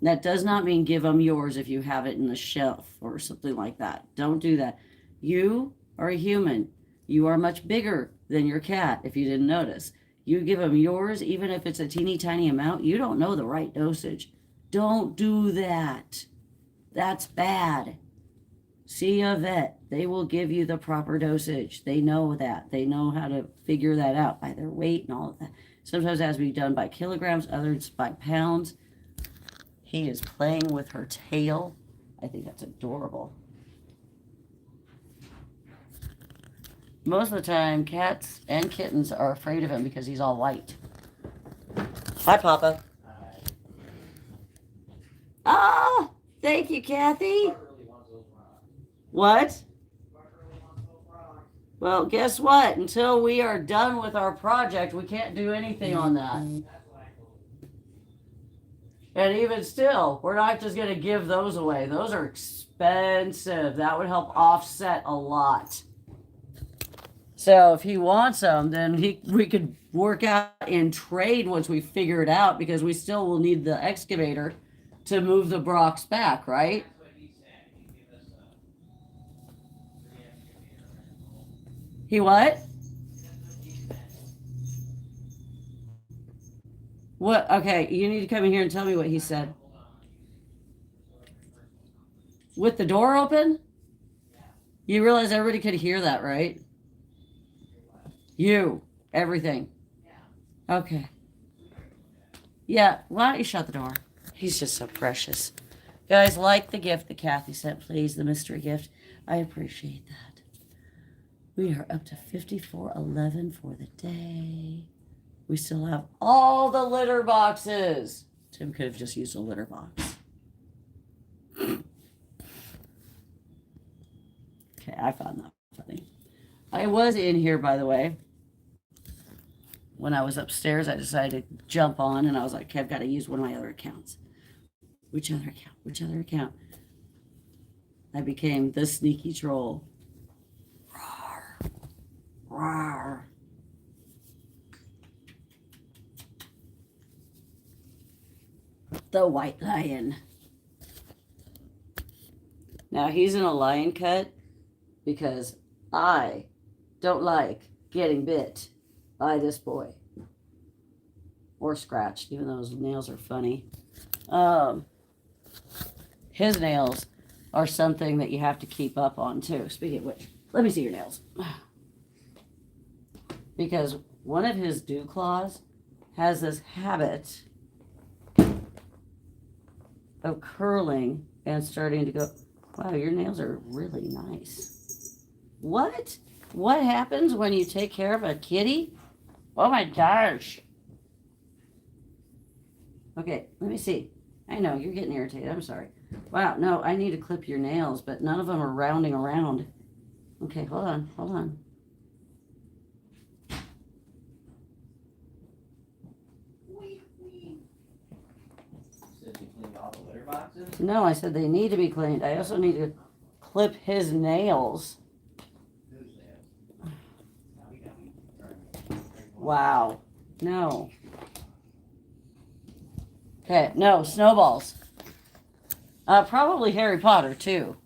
That does not mean give them yours if you have it in the shelf or something like that. Don't do that. You are a human. You are much bigger than your cat, if you didn't notice. You give them yours, even if it's a teeny tiny amount, you don't know the right dosage. Don't do that. That's bad. See a vet. They will give you the proper dosage. They know that. They know how to figure that out by their weight and all of that. Sometimes it has to be done by kilograms, others by pounds. He is playing with her tail. I think that's adorable. Most of the time, cats and kittens are afraid of him because he's all white. Hi, Papa. Hi. Ah, thank you, Kathy. What? Well, guess what? Until we are done with our project, we can't do anything on that. And even still, we're not just going to give those away. Those are expensive. That would help offset a lot. So if he wants them, then we could work out and trade once we figure it out, because we still will need the excavator to move the Brocs back, right? He what? What? Okay, you need to come in here and tell me what he said. With the door open? You realize everybody could hear that, right? You. Everything. Okay. Yeah, why don't you shut the door? He's just so precious. Guys, like the gift that Kathy sent, please, the mystery gift. I appreciate that. We are up to 5411 for the day. We still have all the litter boxes. Tim could have just used a litter box. Okay, I found that funny. I was in here, by the way. When I was upstairs, I decided to jump on, and I was like, okay, I've got to use one of my other accounts. Which other account? Which other account? I became the sneaky troll. Rawr. Rawr. The white lion. Now he's in a lion cut because I don't like getting bit by this boy. Or scratched, even though his nails are funny. His nails are something that you have to keep up on too. Speaking of which, let me see your nails. Because one of his dew claws has this habit of curling and starting to go. Wow, your nails are really nice. What? What happens when you take care of a kitty? Oh my gosh. Okay, let me see. I know, you're getting irritated. I'm sorry. Wow, no, I need to clip your nails, but none of them are rounding around. Okay, hold on, hold on. No, I said they need to be cleaned. I also need to clip his nails. Wow. No. Okay, no, Snowballs. Probably Harry Potter, too.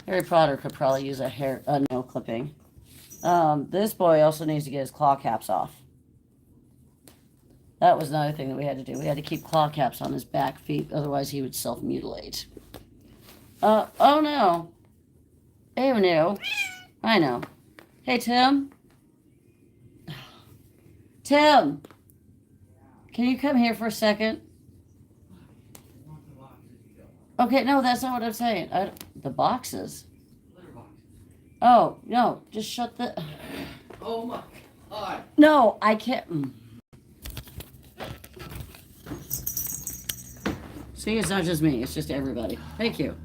Harry Potter could probably use a nail clipping. This boy also needs to get his claw caps off. That was another thing that we had to do. We had to keep claw caps on his back feet, otherwise he would self-mutilate. Oh no. Oh no. I know. Hey, Tim. Tim, can you come here for a second? Okay, no, that's not what I'm saying. The boxes. Oh, no, just shut the... Oh my God. No, I can't... See, it's not just me, it's just everybody. Thank you.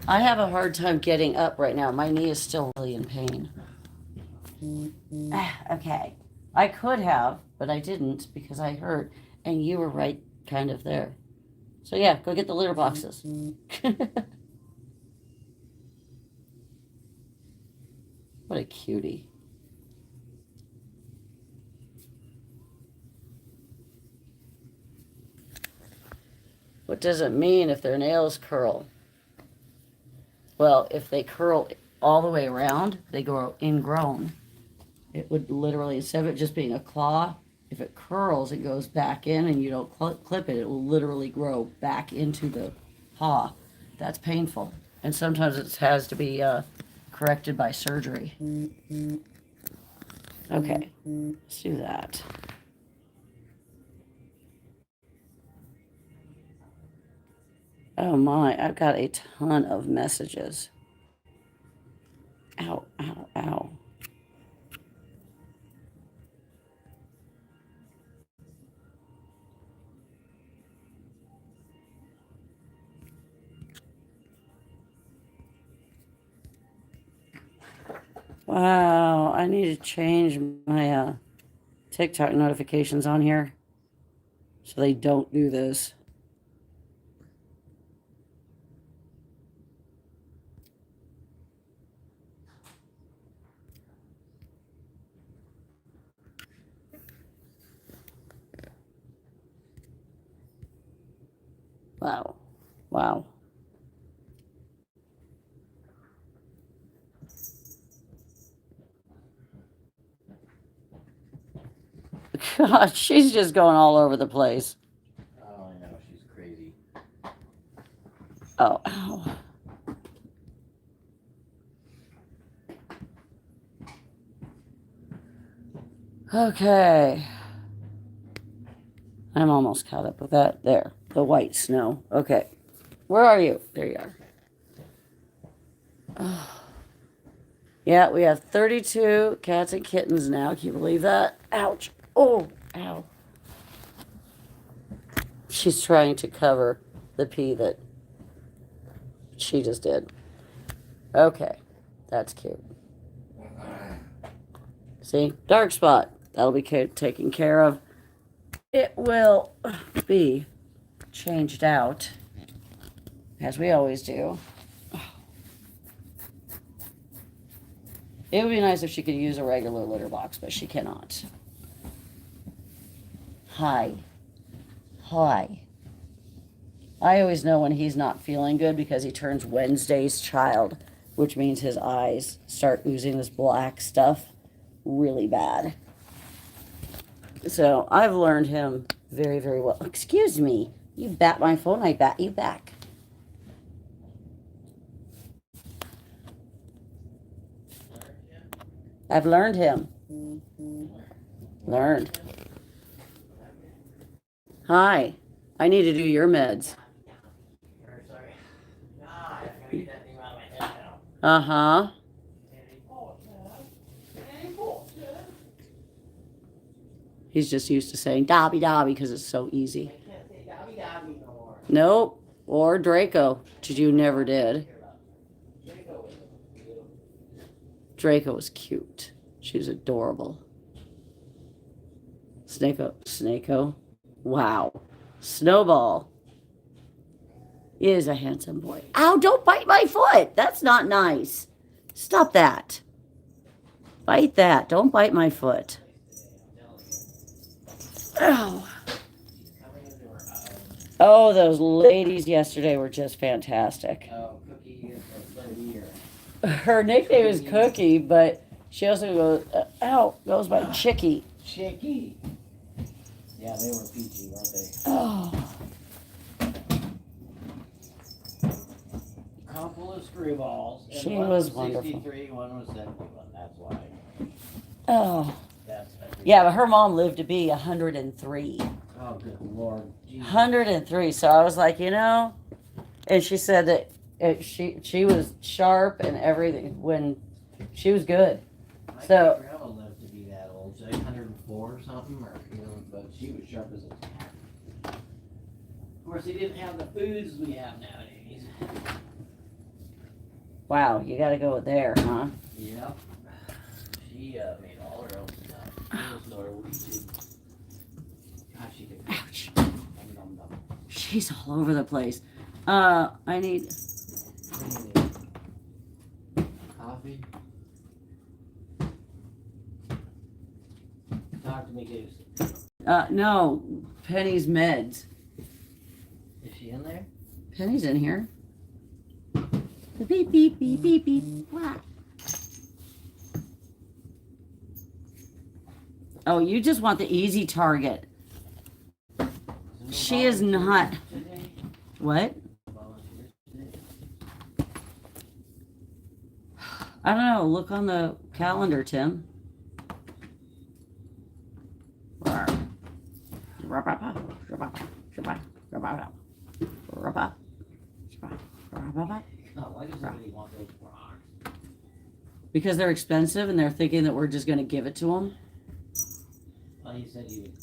I have a hard time getting up right now. My knee is still really in pain. Okay. I could have, but I didn't because I hurt, and you were right kind of there. So yeah, go get the litter boxes. What a cutie. What does it mean if their nails curl? Well, if they curl all the way around, they grow ingrown. It would literally, instead of it just being a claw, if it curls, it goes back in and you don't clip it, it will literally grow back into the paw. That's painful. And sometimes it has to be corrected by surgery. Okay, let's do that. Oh my, I've got a ton of messages. Ow, ow, ow. Wow, I need to change my TikTok notifications on here so they don't do this. Wow. Wow. God, she's just going all over the place. Oh, I know, she's crazy. Oh, ow. Okay. I'm almost caught up with that. There, the white snow. Okay. Where are you? There you are. Oh. Yeah, we have 32 cats and kittens now. Can you believe that? Ouch. Oh, ow. She's trying to cover the pee that she just did. Okay, that's cute. See, dark spot. That'll be taken care of. It will be changed out, as we always do. It would be nice if she could use a regular litter box, but she cannot. Hi. Hi. I always know when he's not feeling good because he turns Wednesday's child, which means his eyes start oozing this black stuff really bad. So I've learned him very, very well. Excuse me. You bat my phone, I bat you back. I've learned him. Learned. Hi. I need to do your meds. Uh-huh. He's just used to saying Dobby Dobby because it's so easy. Nope. Or Draco, which you never did. Draco was cute. She was adorable. Snako. Wow. Snowball is a handsome boy. Ow, don't bite my foot. That's not nice. Stop that. Bite that. Don't bite my foot. Ow. Oh, those ladies yesterday were just fantastic. Oh, Cookie is a 30-year. Her nickname is Cookie, but she also goes by Chicky. Chicky. Yeah, they were peachy, weren't they? Oh. Couple of screwballs. She was wonderful. 63, one was 71. That's why. Oh. That's Yeah, but her mom lived to be 103. Oh, good Lord. Jesus. 103. So I was like, and she said that she was sharp and everything when she was good. My So grandma lived to be that old. She's like 104 or something, but she was sharp as a tack. Of course, he didn't have the foods we have nowadays. wow, you got to go there, huh? Yep. She made all her own stuff. She was Norwegian. God, she could. Ouch. Nom, nom, nom. She's all over the place. I need. What do you need? Coffee? Talk to me, Goose. No, Penny's meds. Is she in there? Penny's in here. Beep beep beep beep beep. Wah. Oh, you just want the easy target. She is not. What? I don't know. Look on the calendar, Tim. Oh, why does somebody want those rocks? Because they're expensive and they're thinking that we're just going to give it to them. Well, you said you would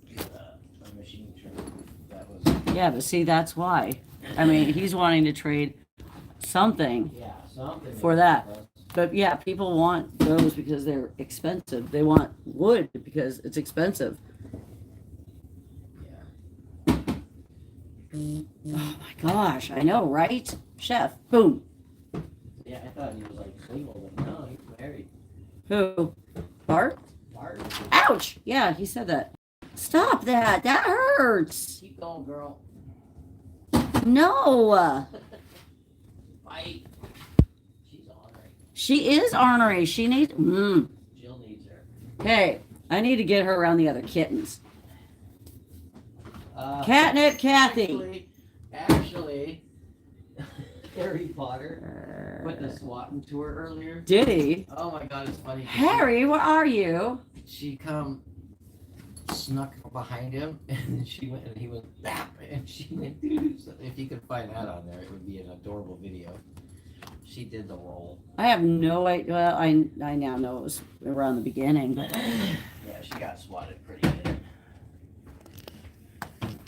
do a machine trade. That was. Yeah, but see, that's why. I mean, he's wanting to trade something. Yeah, something. For that. But yeah, people want those because they're expensive. They want wood because it's expensive. Yeah. Oh my gosh, I know, right? Chef, boom. Yeah, I thought he was like single, but no, he's married. Who? Bart? Bart. Ouch! Yeah, he said that. Stop that. That hurts. Keep going, girl. No. Fight. She's ornery. She is ornery. She needs. Jill needs her. Hey, I need to get her around the other kittens. Catnip Kathy. Actually, Harry Potter put the swatting to her earlier. Did he? Oh my God, it's funny. Harry, where are you? She snuck behind him, and she went, and he went, bap, and she went, so if you could find that on there, it would be an adorable video. She did the roll. I have no idea. Well, I now know it was around the beginning, but Yeah, she got swatted pretty good.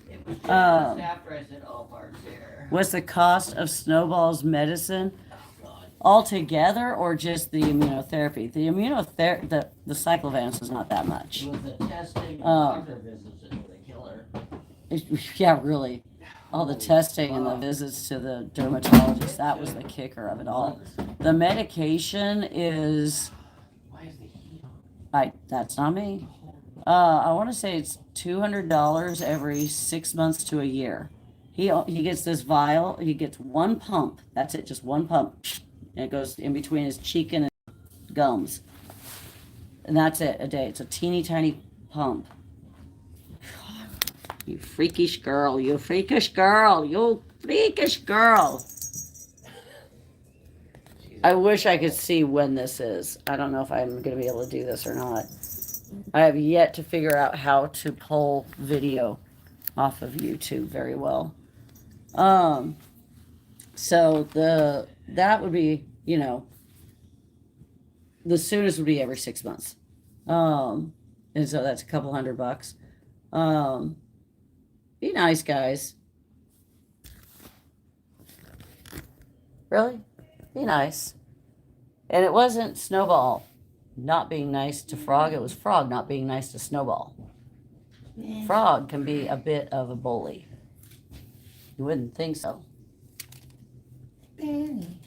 It was just after I said, "Oh, Bart's here." what's the cost of Snowball's medicine Oh God. altogether, or just the immunotherapy? The cyclovance is not that It much. was the testing and Oh. doctor visits that would kill her. Yeah, really. All the testing and the visits to the dermatologist, that was the kicker of it all. The medication is, Why is the heat on? that's not me. I want to say it's $200 every 6 months to a year. He gets this vial. He gets one pump. That's it, just one pump. And it goes in between his cheek and his gums. And that's it, a day. It's a teeny tiny pump. You freakish girl. You freakish girl. You freakish girl. I wish I could see when this is. I don't know if I'm going to be able to do this or not. I have yet to figure out how to pull video off of YouTube very well. So that would be, the soonest would be every 6 months. And so that's a couple $100. Be nice, guys. Really? Be nice. And it wasn't Snowball not being nice to Frog. It was Frog not being nice to Snowball. Frog can be a bit of a bully. You wouldn't think so. Penny.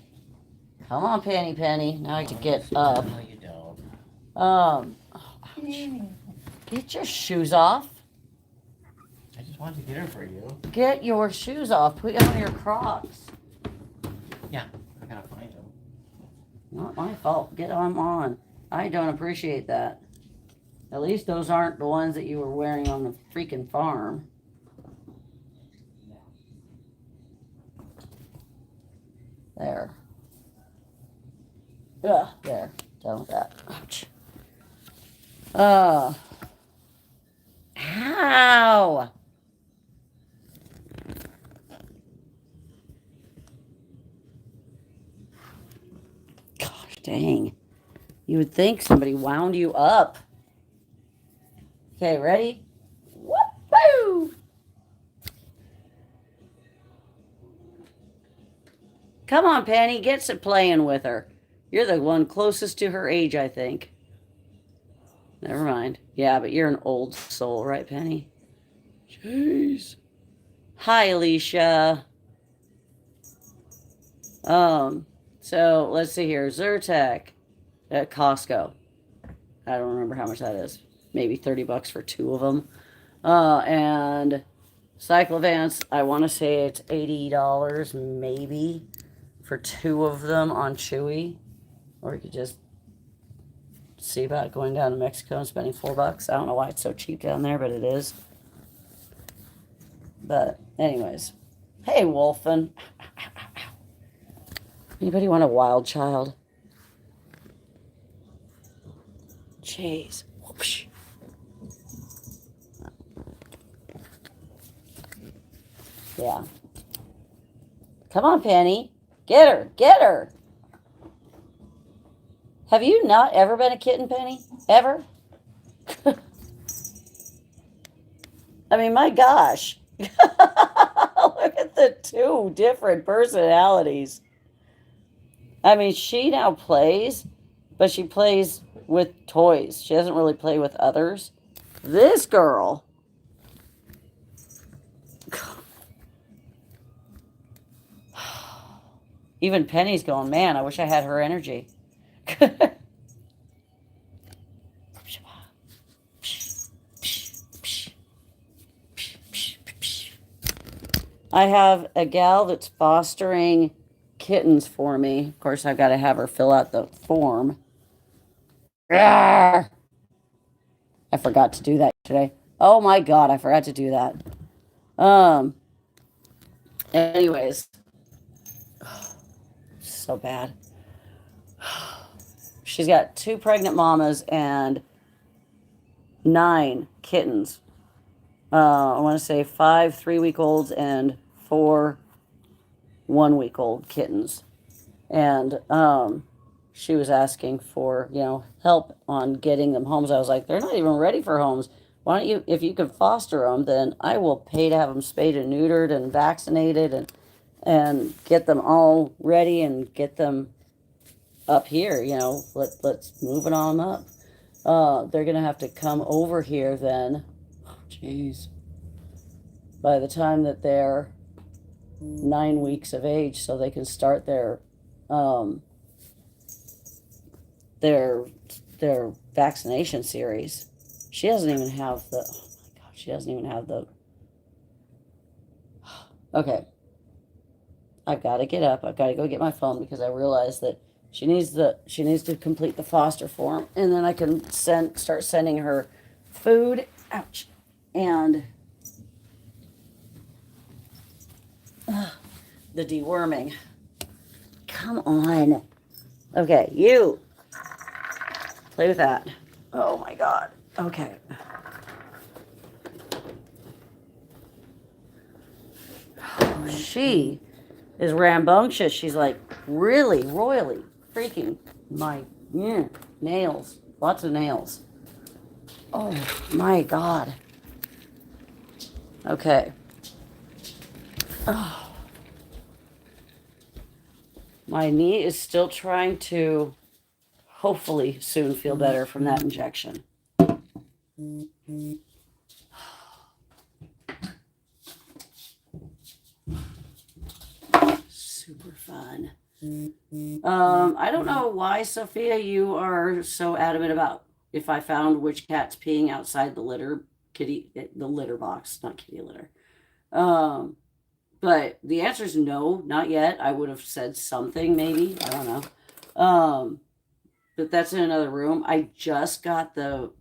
Come on, Penny. Now I can get up. No, you don't. Ouch. Get your shoes off. I just wanted to get her for you. Get your shoes off. Put on your Crocs. Yeah, I gotta find them. Not my fault. Get them on. I don't appreciate that. At least those aren't the ones that you were wearing on the freaking farm. There. Ugh, there. Done with that. Ouch. Uh, ow! Gosh dang. You would think somebody wound you up. Okay, ready? Whoop-boo! Come on, Penny, get to playing with her. You're the one closest to her age, I think. Never mind. Yeah, but you're an old soul, right, Penny? Jeez. Hi, Alicia. So let's see here. Zyrtec at Costco. I don't remember how much that is. Maybe $30 for two of them. And Cyclovance, I want to say it's $80 maybe for two of them on Chewy. Or you could just see about going down to Mexico and spending $4. I don't know why it's so cheap down there, but it is. But anyways. Hey, Wolfen. Anybody want a wild child? Jeez. Whoosh. Yeah. Come on, Penny. Get her. Get her. Have you not ever been a kitten, Penny? Ever? I mean, my gosh. Look at the two different personalities. I mean, she now plays, but she plays with toys. She doesn't really play with others. This girl. Even Penny's going, man, I wish I had her energy. I have a gal that's fostering kittens for me. Of course, I've got to have her fill out the form. Rawr! I forgot to do that today. Oh my God, I forgot to do that. Anyways, so bad. She's got 2 pregnant mamas and 9 kittens. I want to say 5 3-week-olds and 4 1-week-old kittens. And she was asking for, help on getting them homes. I was like, they're not even ready for homes. Why don't you, if you can foster them, then I will pay to have them spayed and neutered and vaccinated and get them all ready and get them up here. Let's move it on up. They're gonna have to come over here then. Jeez. By the time that they're 9 weeks of age, so they can start their vaccination series. She doesn't even have the. Oh my God! She doesn't even have the. Okay. I've got to get up. I've got to go get my phone because I realized that she needs to complete the foster form, and then I can start sending her food. Ouch. And the deworming. Come on. Okay, you play with that. Oh my God. Okay. She is rambunctious. She's like really royally freaking my nails. Lots of nails. Oh my God. Okay. Oh. My knee is still trying to hopefully soon feel better from that injection. Super fun. I don't know why, Sophia, you are so adamant about if I found which cat's peeing outside the litter box, not kitty litter. But the answer is no, not yet. I would have said something maybe. I don't know. But that's in another room. I just got the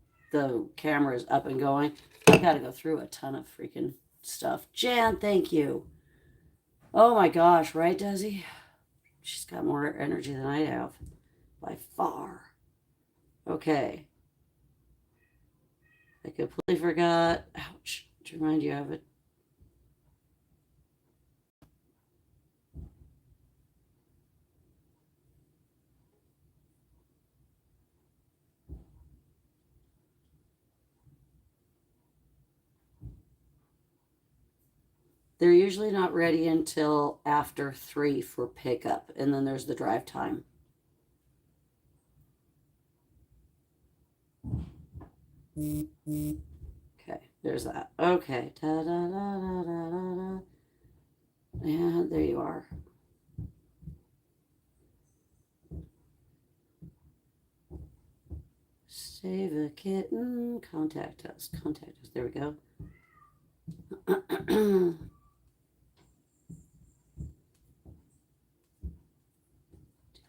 cameras up and going. I got to go through a ton of freaking stuff. Jan, thank you. Oh my gosh, right, Desi? She's got more energy than I have by far. Okay. I completely forgot. Ouch. To remind you of it. They're usually not ready until after 3 for pickup, and then there's the drive time. Okay, there's that. Okay. Da, da, da, da, da, da, da. And there you are. Save a kitten. Contact us. Contact us. There we go. Do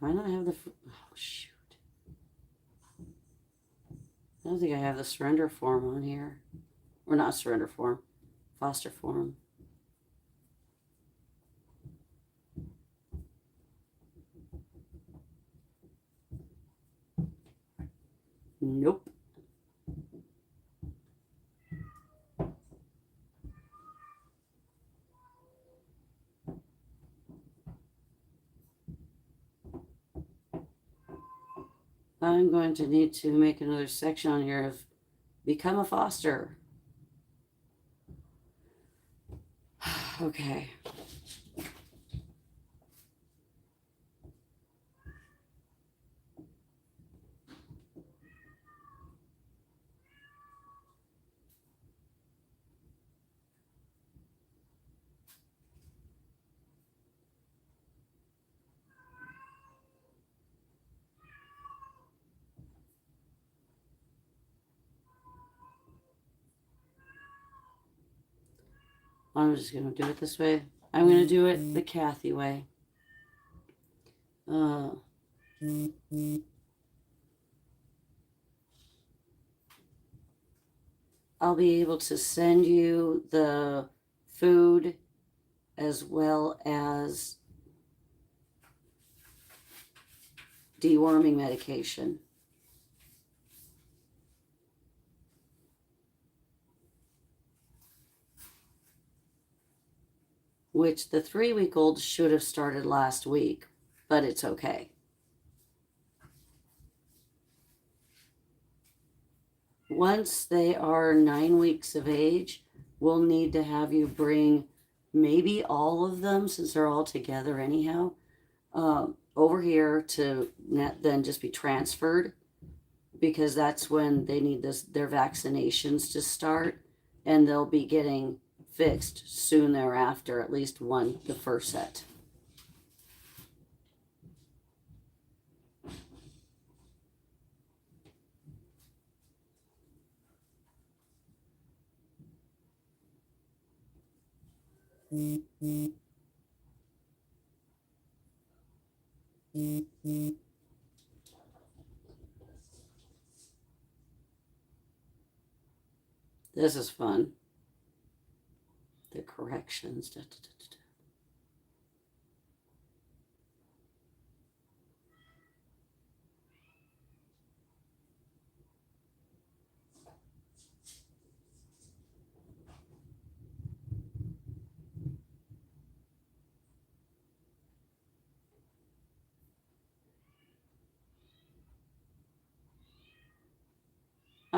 I not have the... Oh, shoot. I don't think I have the surrender form on here. Or not surrender form. Foster form. Nope. I'm going to need to make another section on here of become a foster. Okay. I'm just going to do it this way. I'm going to do it the Kathy way. I'll be able to send you the food as well as deworming medication. Which the 3-week-old should have started last week, but it's okay. Once they are 9 weeks of age, we'll need to have you bring maybe all of them, since they're all together anyhow, over here to then just be transferred, because that's when they need their vaccinations to start, and they'll be getting fixed soon thereafter, at least the first set. This is fun. The corrections. Da, da, da, da.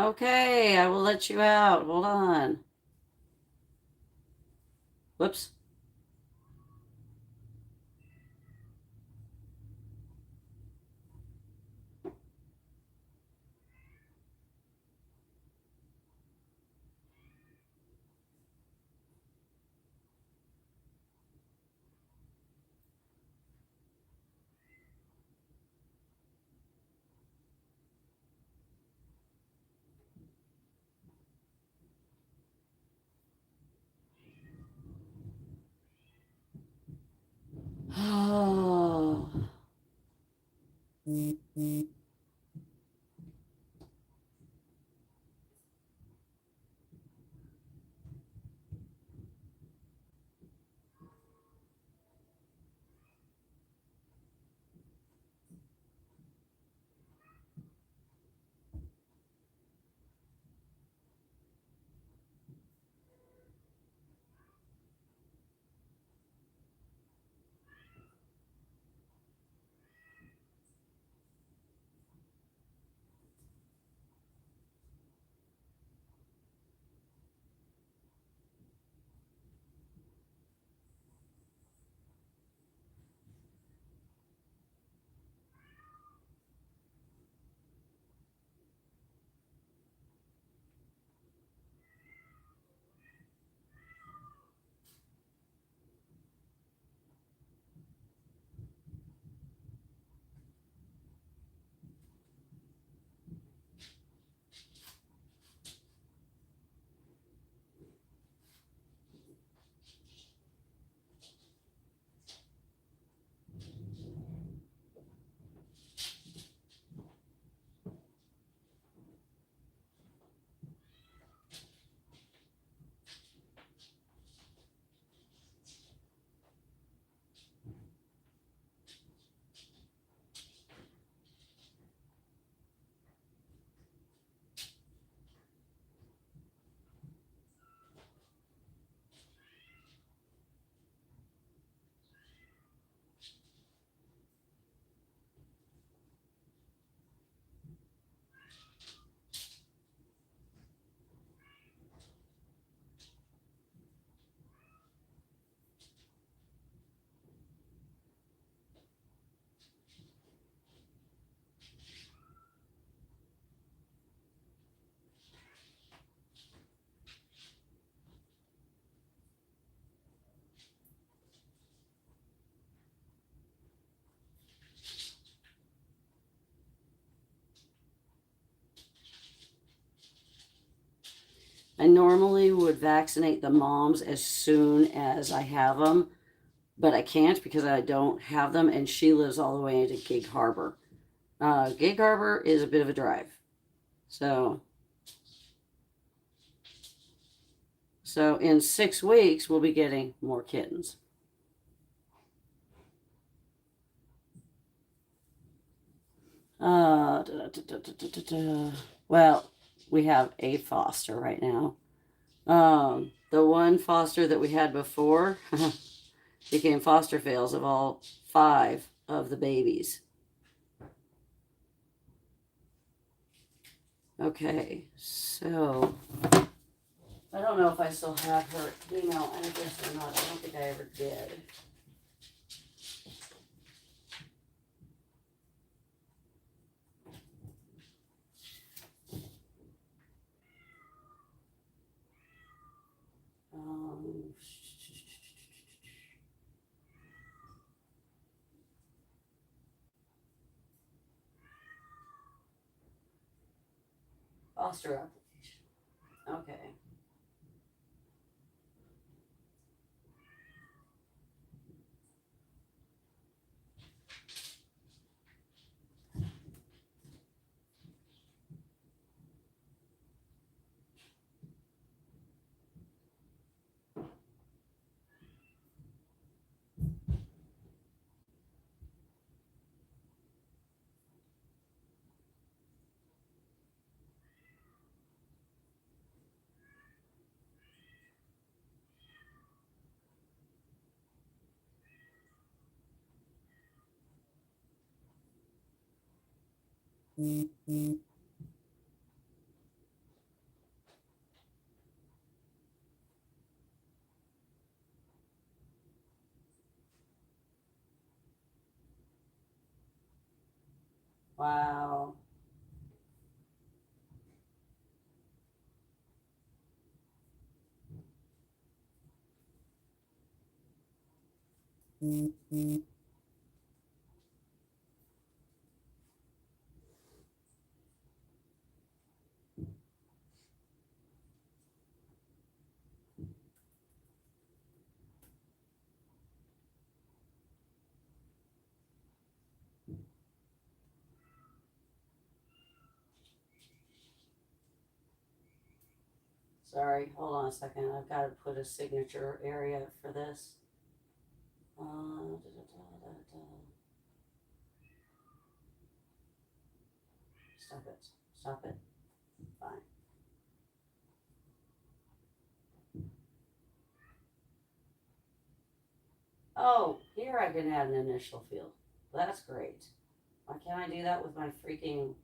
Okay, I will let you out. Hold on. Whoops. Oh. I normally would vaccinate the moms as soon as I have them, but I can't because I don't have them, and she lives all the way into Gig Harbor. Gig Harbor is a bit of a drive. So in 6 weeks, we'll be getting more kittens. Well, we have a foster right now. The one foster that we had before became foster fails of all 5 of the babies. Okay, so I don't know if I still have her email address or not. I don't think I ever did. Foster application. Okay. Wow. Sorry, hold on a second. I've got to put a signature area for this. Stop it. Stop it. Fine. Oh, here I can add an initial field. That's great. Why can't I do that with my freaking...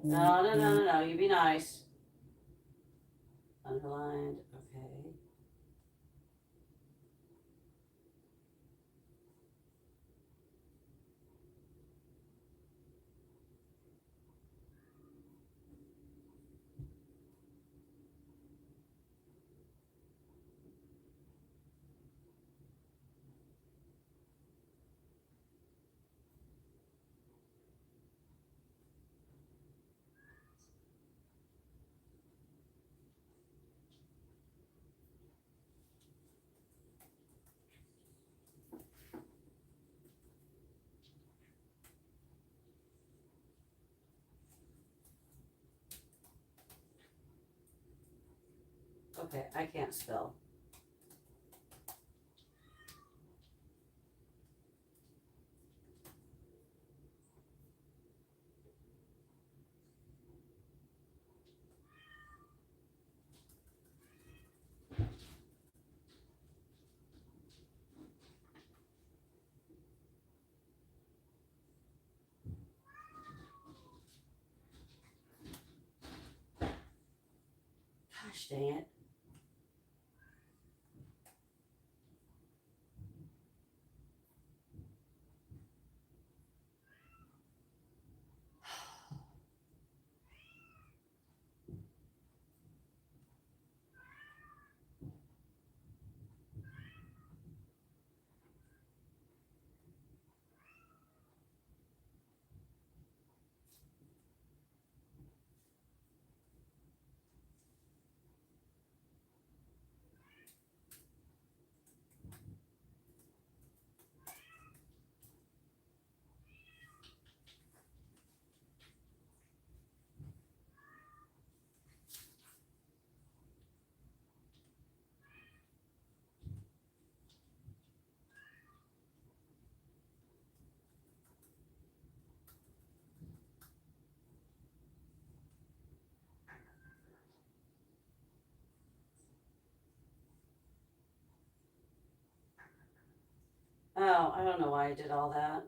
No. You be nice. Underlined. Okay. Okay, I can't spell. Gosh dang it. Oh, I don't know why I did all that.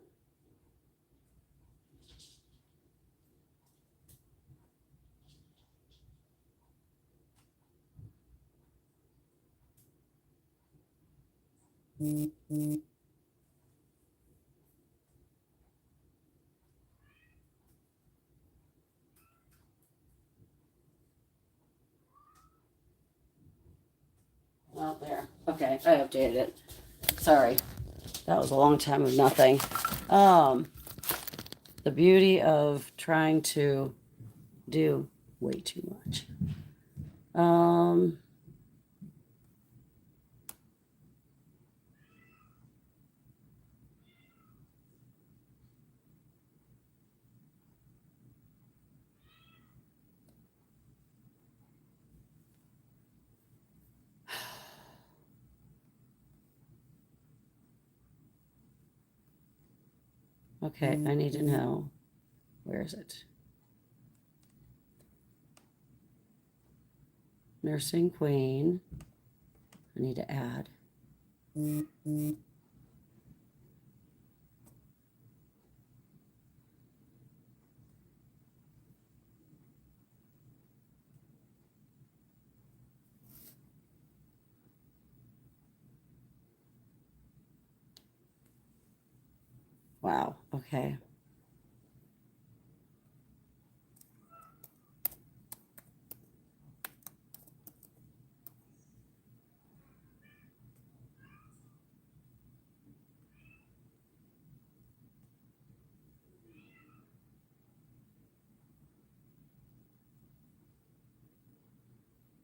Oh, there. Okay, I updated it. Sorry. That was a long time of nothing. The beauty of trying to do way too much. Okay, I need to know. Where is it? Nursing Queen. I need to add. Wow, okay.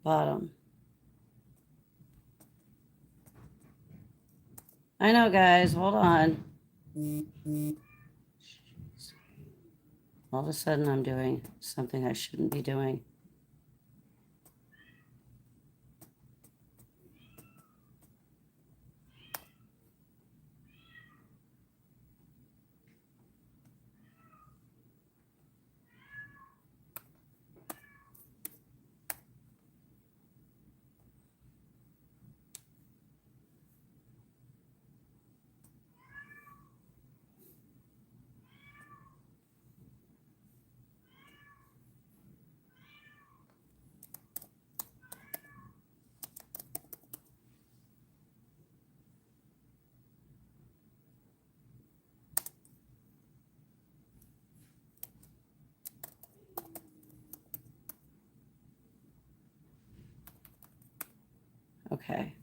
Bottom. I know, guys. Hold on. All of a sudden, I'm doing something I shouldn't be doing. Okay.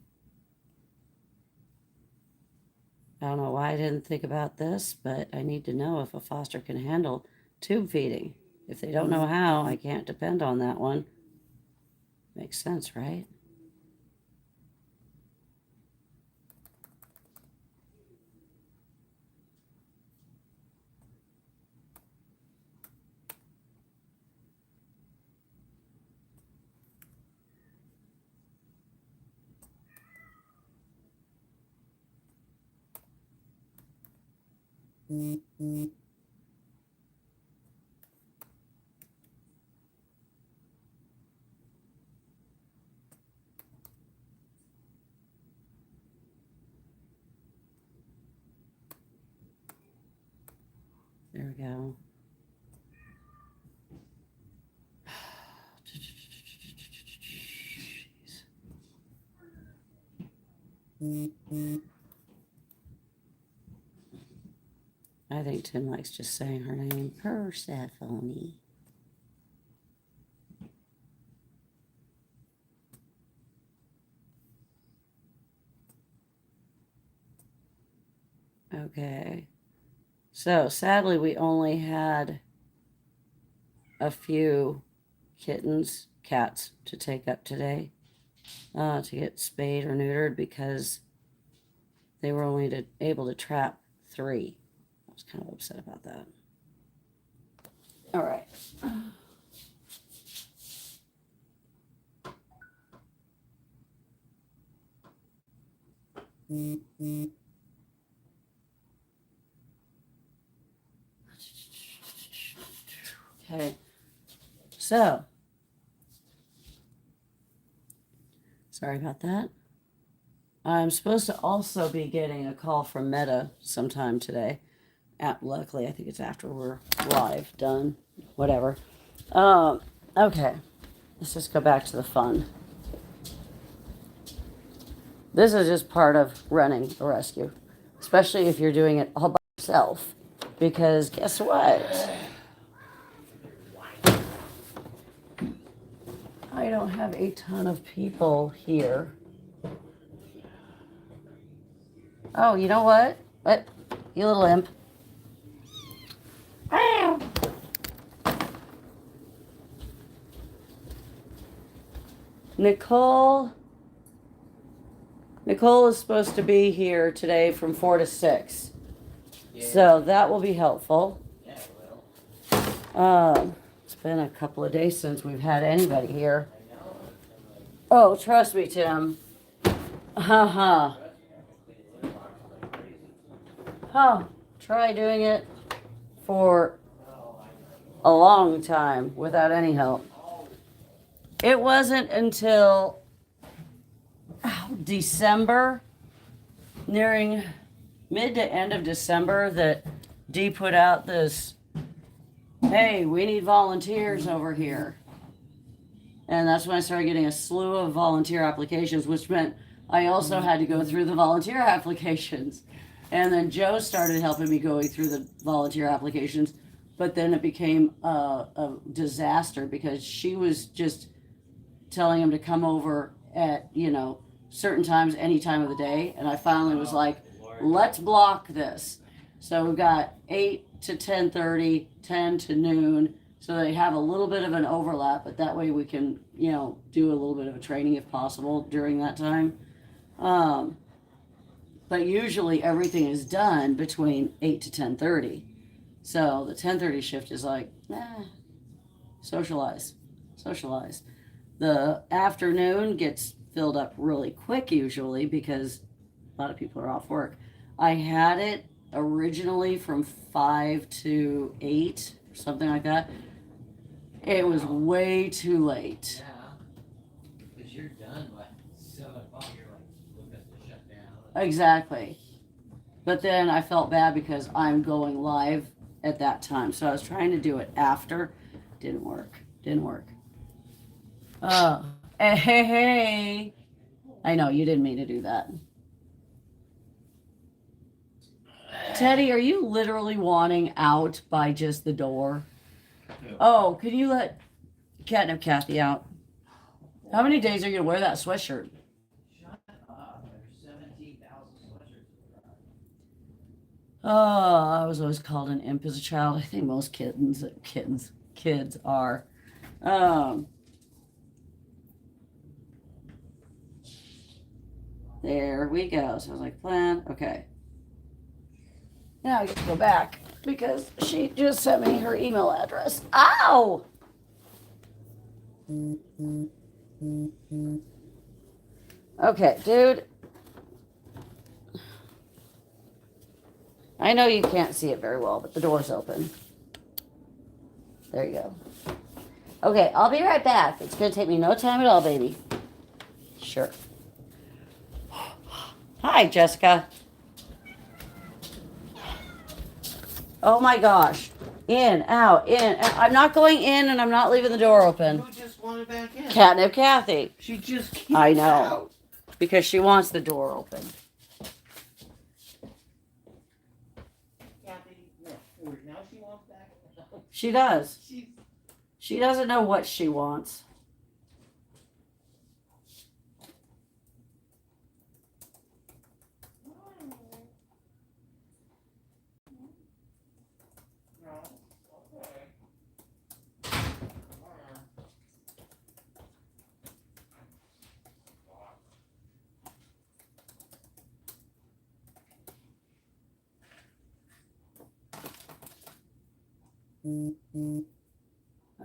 I don't know why I didn't think about this, but I need to know if a foster can handle tube feeding. If they don't know how, I can't depend on that one. Makes sense, right? There we go. I think Tim likes just saying her name, Persephone. Okay. So sadly, we only had a few cats to take up today to get spayed or neutered because they were only able to trap 3. I was kind of upset about that. All right. Okay. So, sorry about that. I'm supposed to also be getting a call from Meta sometime today. Luckily, I think it's after we're live, done, whatever. Um, okay, let's just go back to the fun. This is just part of running a rescue, especially if you're doing it all by yourself. Because guess what? I don't have a ton of people here. Oh, you know what? What? You little imp. Ow! Nicole is supposed to be here today from 4 to 6. Yeah. So that will be helpful. Yeah, it will. It's been a couple of days since we've had anybody here. I know. Oh, trust me, Tim. Haha. Huh. Try doing it for a long time without any help. It wasn't until December, nearing mid to end of December, that Dee put out this, hey, we need volunteers over here. And that's when I started getting a slew of volunteer applications, which meant I also had to go through the volunteer applications. And then Joe started helping me going through the volunteer applications. But then it became a disaster because she was just telling him to come over at, certain times, any time of the day. And I finally was like, let's block this. So we've got 8 to 10:30, 10 to noon. So they have a little bit of an overlap, but that way we can, do a little bit of a training if possible during that time. But usually everything is done between 8 to 10:30. So the 10:30 shift is like, socialize. The afternoon gets filled up really quick usually because a lot of people are off work. I had it originally from 5 to 8, something like that. It was way too late. Yeah, because you're done by 7 o'clock. You're like looking to shut down. Exactly. But then I felt bad because I'm going live at that time. So I was trying to do it after. Didn't work. Hey. I know, you didn't mean to do that. Teddy, are you literally wanting out by just the door? No. Oh, can you let Catnip Kathy out? How many days are you going to wear that sweatshirt? Shut up. There's 17,000 sweatshirts. Oh, I was always called an imp as a child. I think most kids are. There we go. Sounds like a plan. Okay. Now I get to go back because she just sent me her email address. Ow! Okay, dude. I know you can't see it very well, but the door's open. There you go. Okay, I'll be right back. It's going to take me no time at all, baby. Sure. Hi, Jessica. Oh my gosh. In, out, in. I'm not going in and I'm not leaving the door open. Who just wanted back in? Catnip Kathy. She just keeps I know. out. Because she wants the door open. Kathy, now she wants back in. She does. She doesn't know what she wants.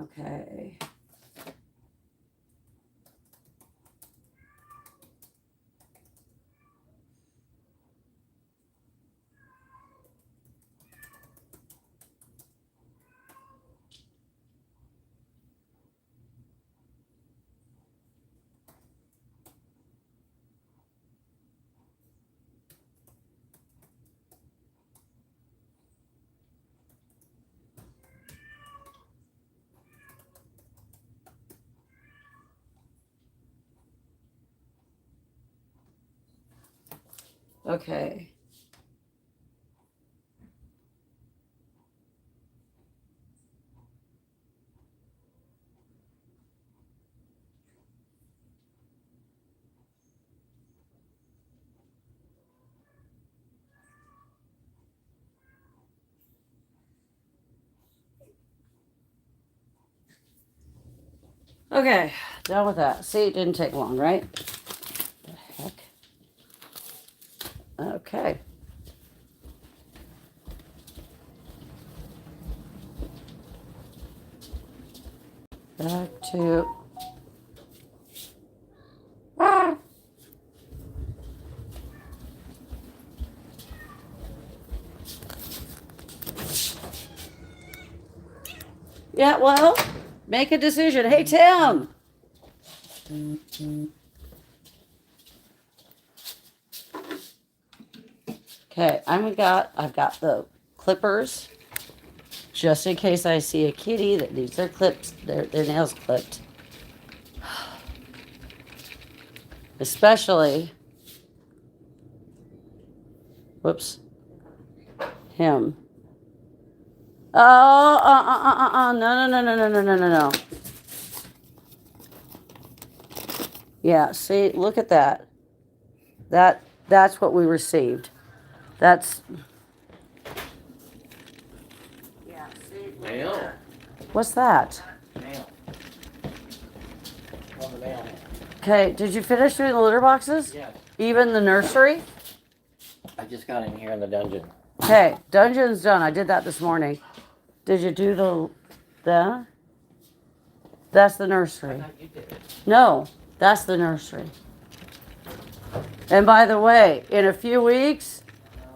Okay. Okay. Okay, done with that. See, it didn't take long, right? The heck? Okay. Back to... Ah! Yeah, well, make a decision. Hey, Tim! Okay, I've got the clippers just in case I see a kitty that needs their nails clipped. Especially, whoops, him. Oh, no, no, no, no, no, no, no, no, no. Yeah, see, look at that. That's what we received. That's... Yeah, see, look at that. What's that? Mail. On the mail. Okay, did you finish doing the litter boxes? Yeah. Even the nursery? I just got in here in the dungeon. Okay, dungeon's done. I did that this morning. Did you do the? That's the I nursery. thought you did it. No, that's the nursery. And by the way, in a few weeks,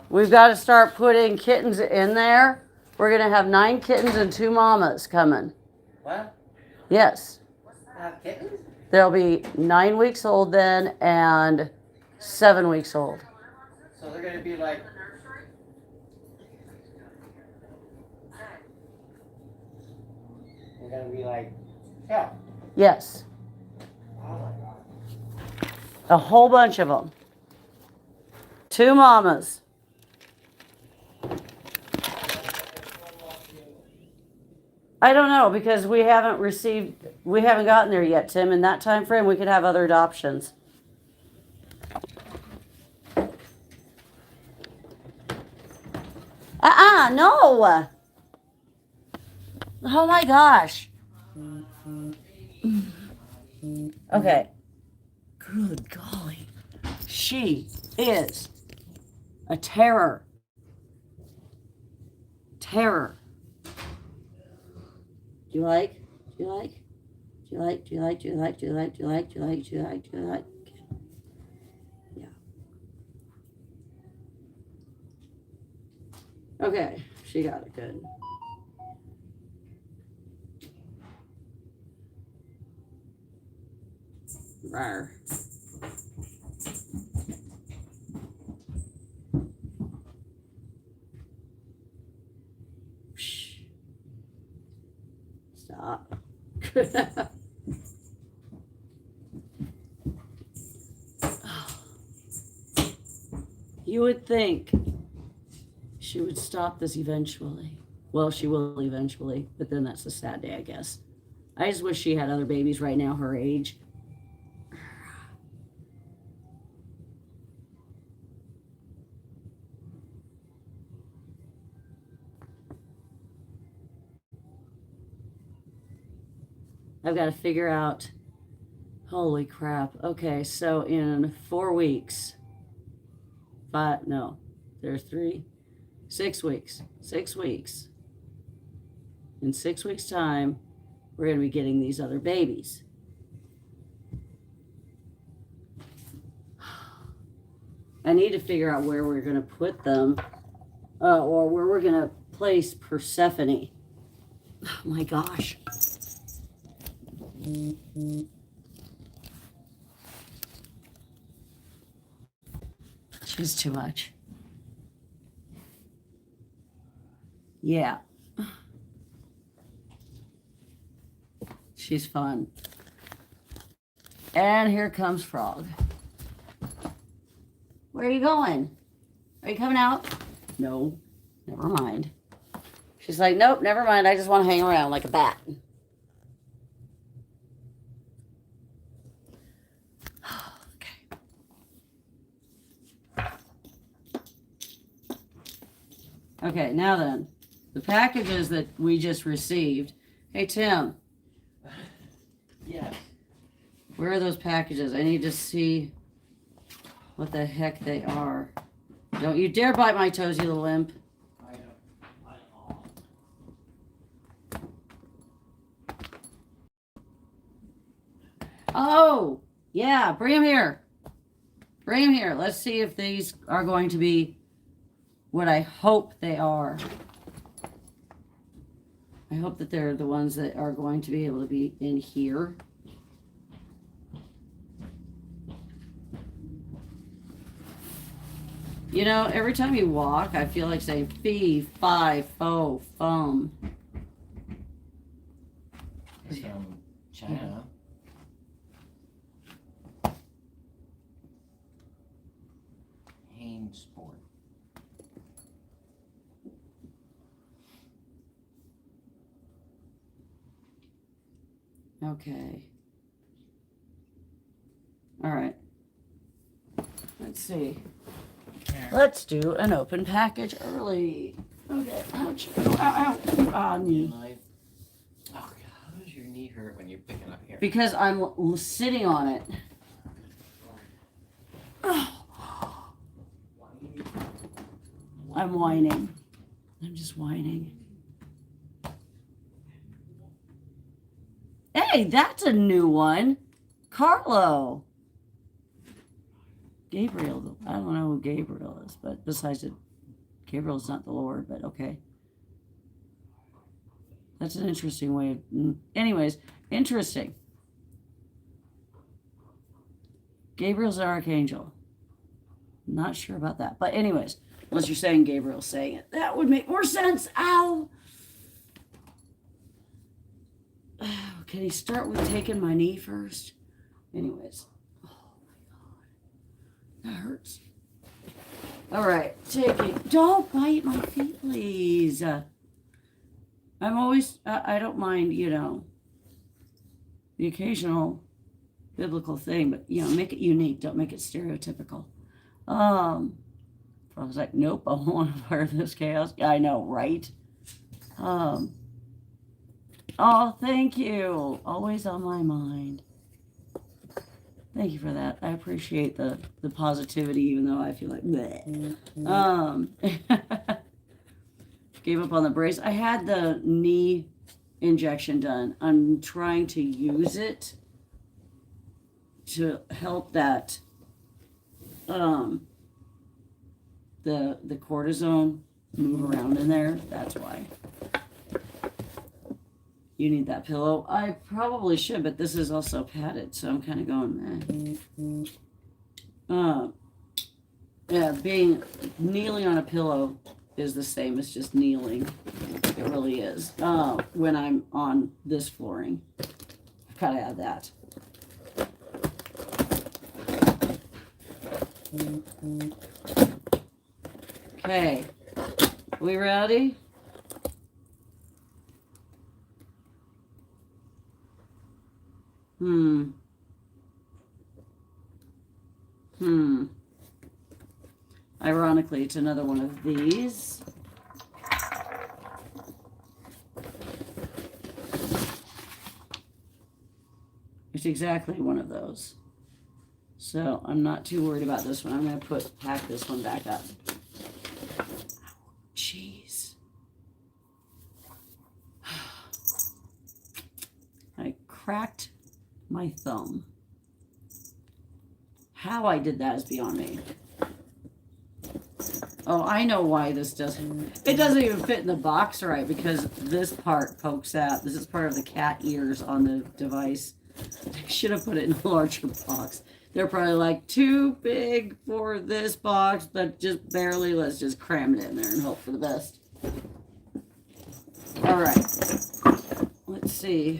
we've got to start putting kittens in there. We're going to have 9 kittens and 2 mamas coming. What? Yes. Kittens? They'll be 9 weeks old then and 7 weeks old. So they're going to be like... They're going to be like... Yeah. Yes. Oh my God. A whole bunch of them. 2 mamas. I don't know because we haven't gotten there yet, Tim. In that time frame, we could have other adoptions. No. Oh my gosh. Okay. Good golly. She is a terror. Terror. Do you like? Do you like? Do you like? Do you like? Do you like? Do you like? Do you like? Do you like? Do you like? Do you like? Yeah. Okay, she got it good. Rawr. Stop. You would think she would stop this eventually. Well, she will eventually, but then that's a sad day, I guess. I just wish she had other babies right now her age. I've got to figure out, holy crap. Okay, so in 4 weeks, there's 6 weeks. 6 weeks. In 6 weeks' time, we're going to be getting these other babies. I need to figure out where we're going to put them, or where we're going to place Persephone. Oh my gosh. She's too much. Yeah. She's fun. And here comes Frog. Where are you going? Are you coming out? No. Never mind. She's like, nope, never mind. I just want to hang around like a bat. Okay, now then, the packages that we just received. Hey, Tim. Yes. Where are those packages? I need to see what the heck they are. Don't you dare bite my toes, you little imp. Oh, yeah, bring them here. Bring them here. Let's see if these are going to be what I hope they are. I hope that they're the ones that are going to be able to be in here. You know, every time you walk, I feel like saying fee, fi, fo, fum. It's from China. Hain Sport. Okay. All right. Let's see. Let's do an open package early. Okay. Ouch. Ow, ow, ow. On you. Oh God, how does your knee hurt when you're picking up here? Because I'm sitting on it. I'm whining. I'm just whining. Hey, that's a new one. Carlo. Gabriel. I don't know who Gabriel is, but besides it, Gabriel's not the Lord, but okay. That's an interesting way of... Anyways, interesting. Gabriel's an archangel. Not sure about that. But anyways, unless you're saying Gabriel's saying it, that would make more sense. Ow! Can he start with taking my knee first? Anyways. Oh my God. That hurts. All right. Take it. Don't bite my feet, please. I'm always, I don't mind, you know, the occasional biblical thing, but, you know, make it unique. Don't make it stereotypical. I was like, nope, I don't want to wear this chaos. I know, right? Oh, thank you. Always on my mind. Thank you for that. I appreciate the positivity, even though I feel like bleh. Gave up on the brace. I had the knee injection done. I'm trying to use it to help that the cortisone move around in there. That's why. You need that pillow. I probably should, but this is also padded, so I'm kind of going, yeah, kneeling on a pillow is the same as just kneeling. It really is. When I'm on this flooring. I've got to add that. Okay. We ready? Ironically, it's another one of these. It's exactly one of those. So I'm not too worried about this one. I'm going to pack this one back up. Jeez. I cracked my thumb. How I did that is beyond me. Oh, I know why this doesn't. It doesn't even fit in the box right because this part pokes out. This is part of the cat ears on the device. I should have put it in a larger box. They're probably like too big for this box, but just barely. Let's just cram it in there and hope for the best. All right. Let's see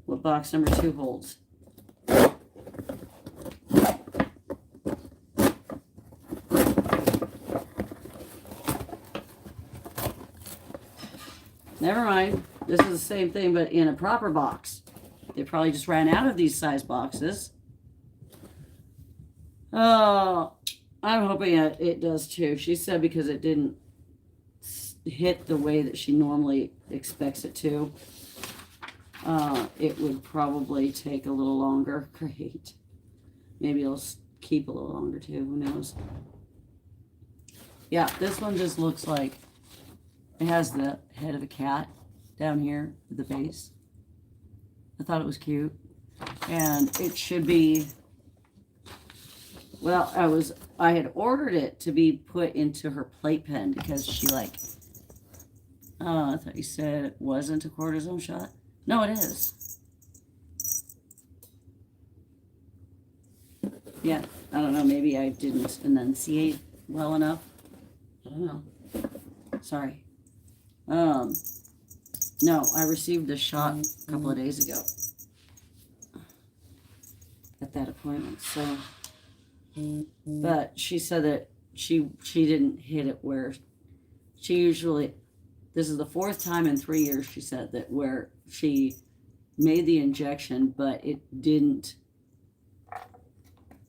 what box number 2 holds. Never mind. This is the same thing, but in a proper box. They probably just ran out of these size boxes. Oh, I'm hoping it does too. She said because it didn't hit the way that she normally expects it to, it would probably take a little longer. Great. Maybe it'll keep a little longer too. Who knows? Yeah, this one just looks like it has the head of a cat down here at the base. I thought it was cute. And it should be, well, I had ordered it to be put into her playpen because she like, I thought you said it wasn't a cortisone shot. No, it is. Yeah, I don't know. Maybe I didn't enunciate well enough. I don't know. Sorry. No, I received the shot a couple of days ago at that appointment. So, but she said that she didn't hit it where she usually. This is the 4th time in 3 years she said that where she made the injection, but it didn't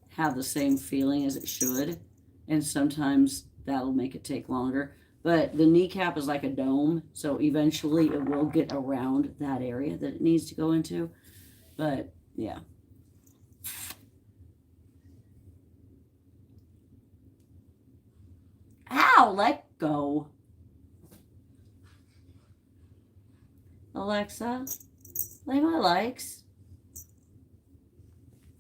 have the same feeling as it should, and sometimes that'll make it take longer. But the kneecap is like a dome, so eventually it will get around that area that it needs to go into. But yeah. Ow, let go. Alexa, play my likes.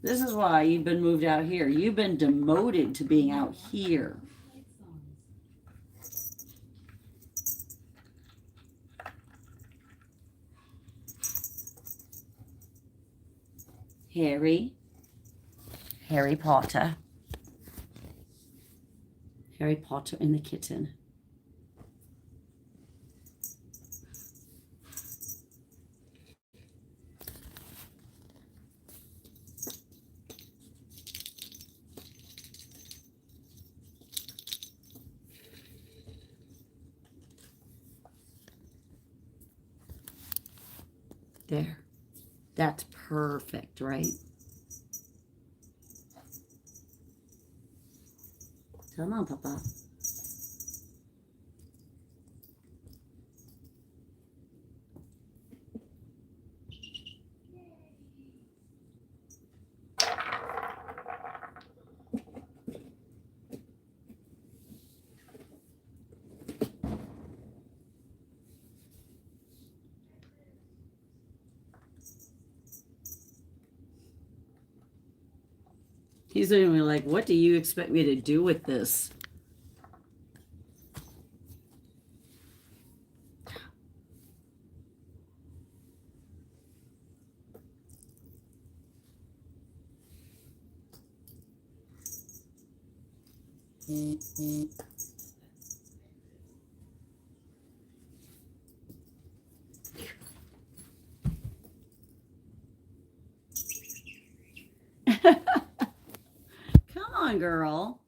This is why you've been moved out here. You've been demoted to being out here. Harry Potter. Harry Potter and the Kitten. There. That's perfect, right? Come on, Papa. He's looking at me like, what do you expect me to do with this? Come on, girl.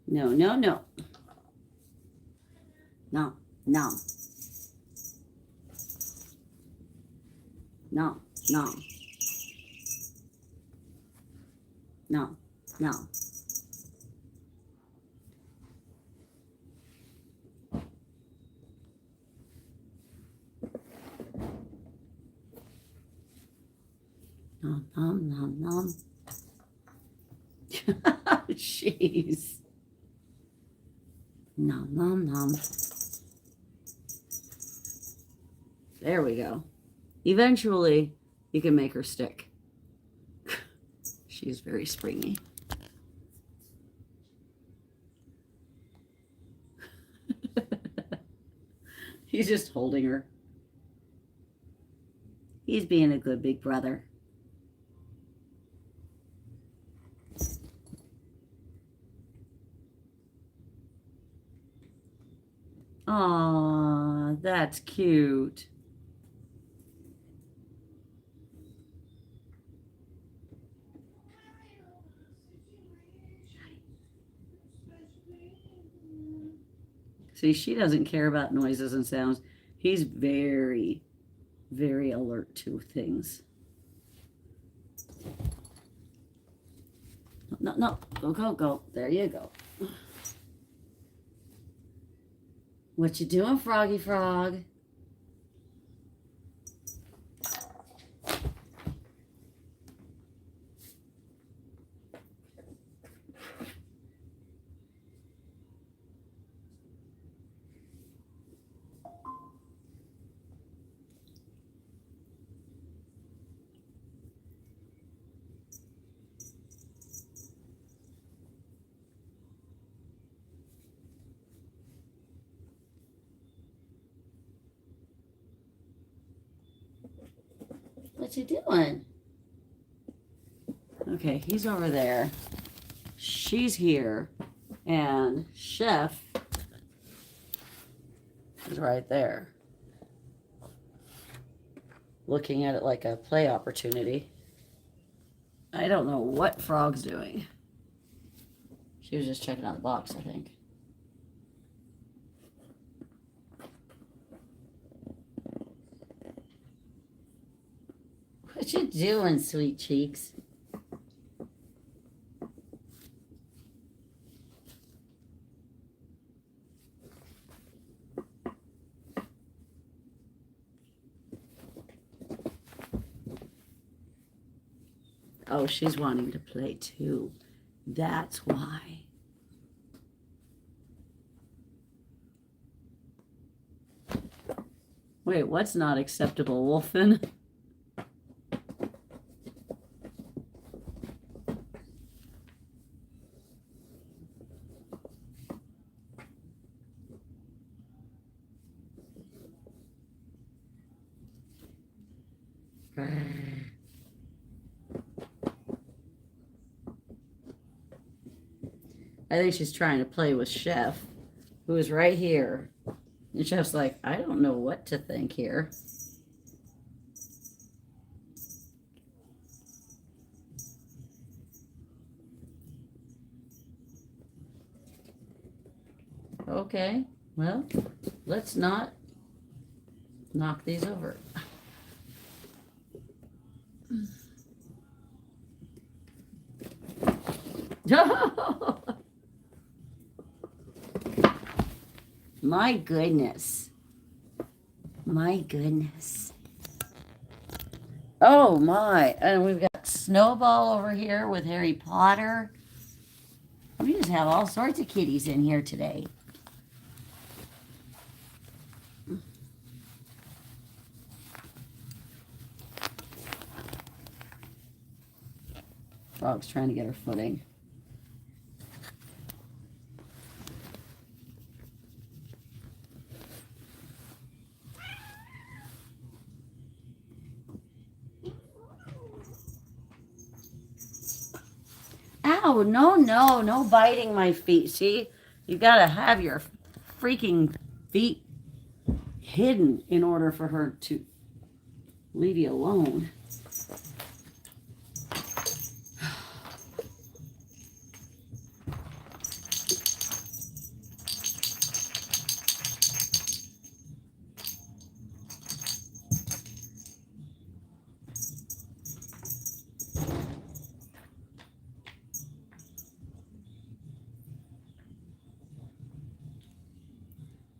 No, no, no. No, no. No, no. No, no. Nom, nom, nom, nom. Jeez. Nom, nom, nom. There we go. Eventually, you can make her stick. She's very springy. He's just holding her. He's being a good big brother. Aw, that's cute. See, she doesn't care about noises and sounds. He's very, very alert to things. No, no, go, go, go. There you go. What you doing, Froggy Frog? What you doing? Okay, he's over there. She's here. And Chef is right there. Looking at it like a play opportunity. I don't know what Frog's doing. She was just checking out the box, I think. What you doing, sweet cheeks? Oh, she's wanting to play too. That's why. Wait, what's not acceptable, Wolfen? I think she's trying to play with Chef, who is right here. And Chef's like, I don't know what to think here. Okay, well, let's not knock these over. My goodness. My goodness. Oh my. And we've got Snowball over here with Harry Potter. We just have all sorts of kitties in here today. Frog's trying to get her footing. Ow, no, no, no biting my feet. See, you gotta have your freaking feet hidden in order for her to leave you alone.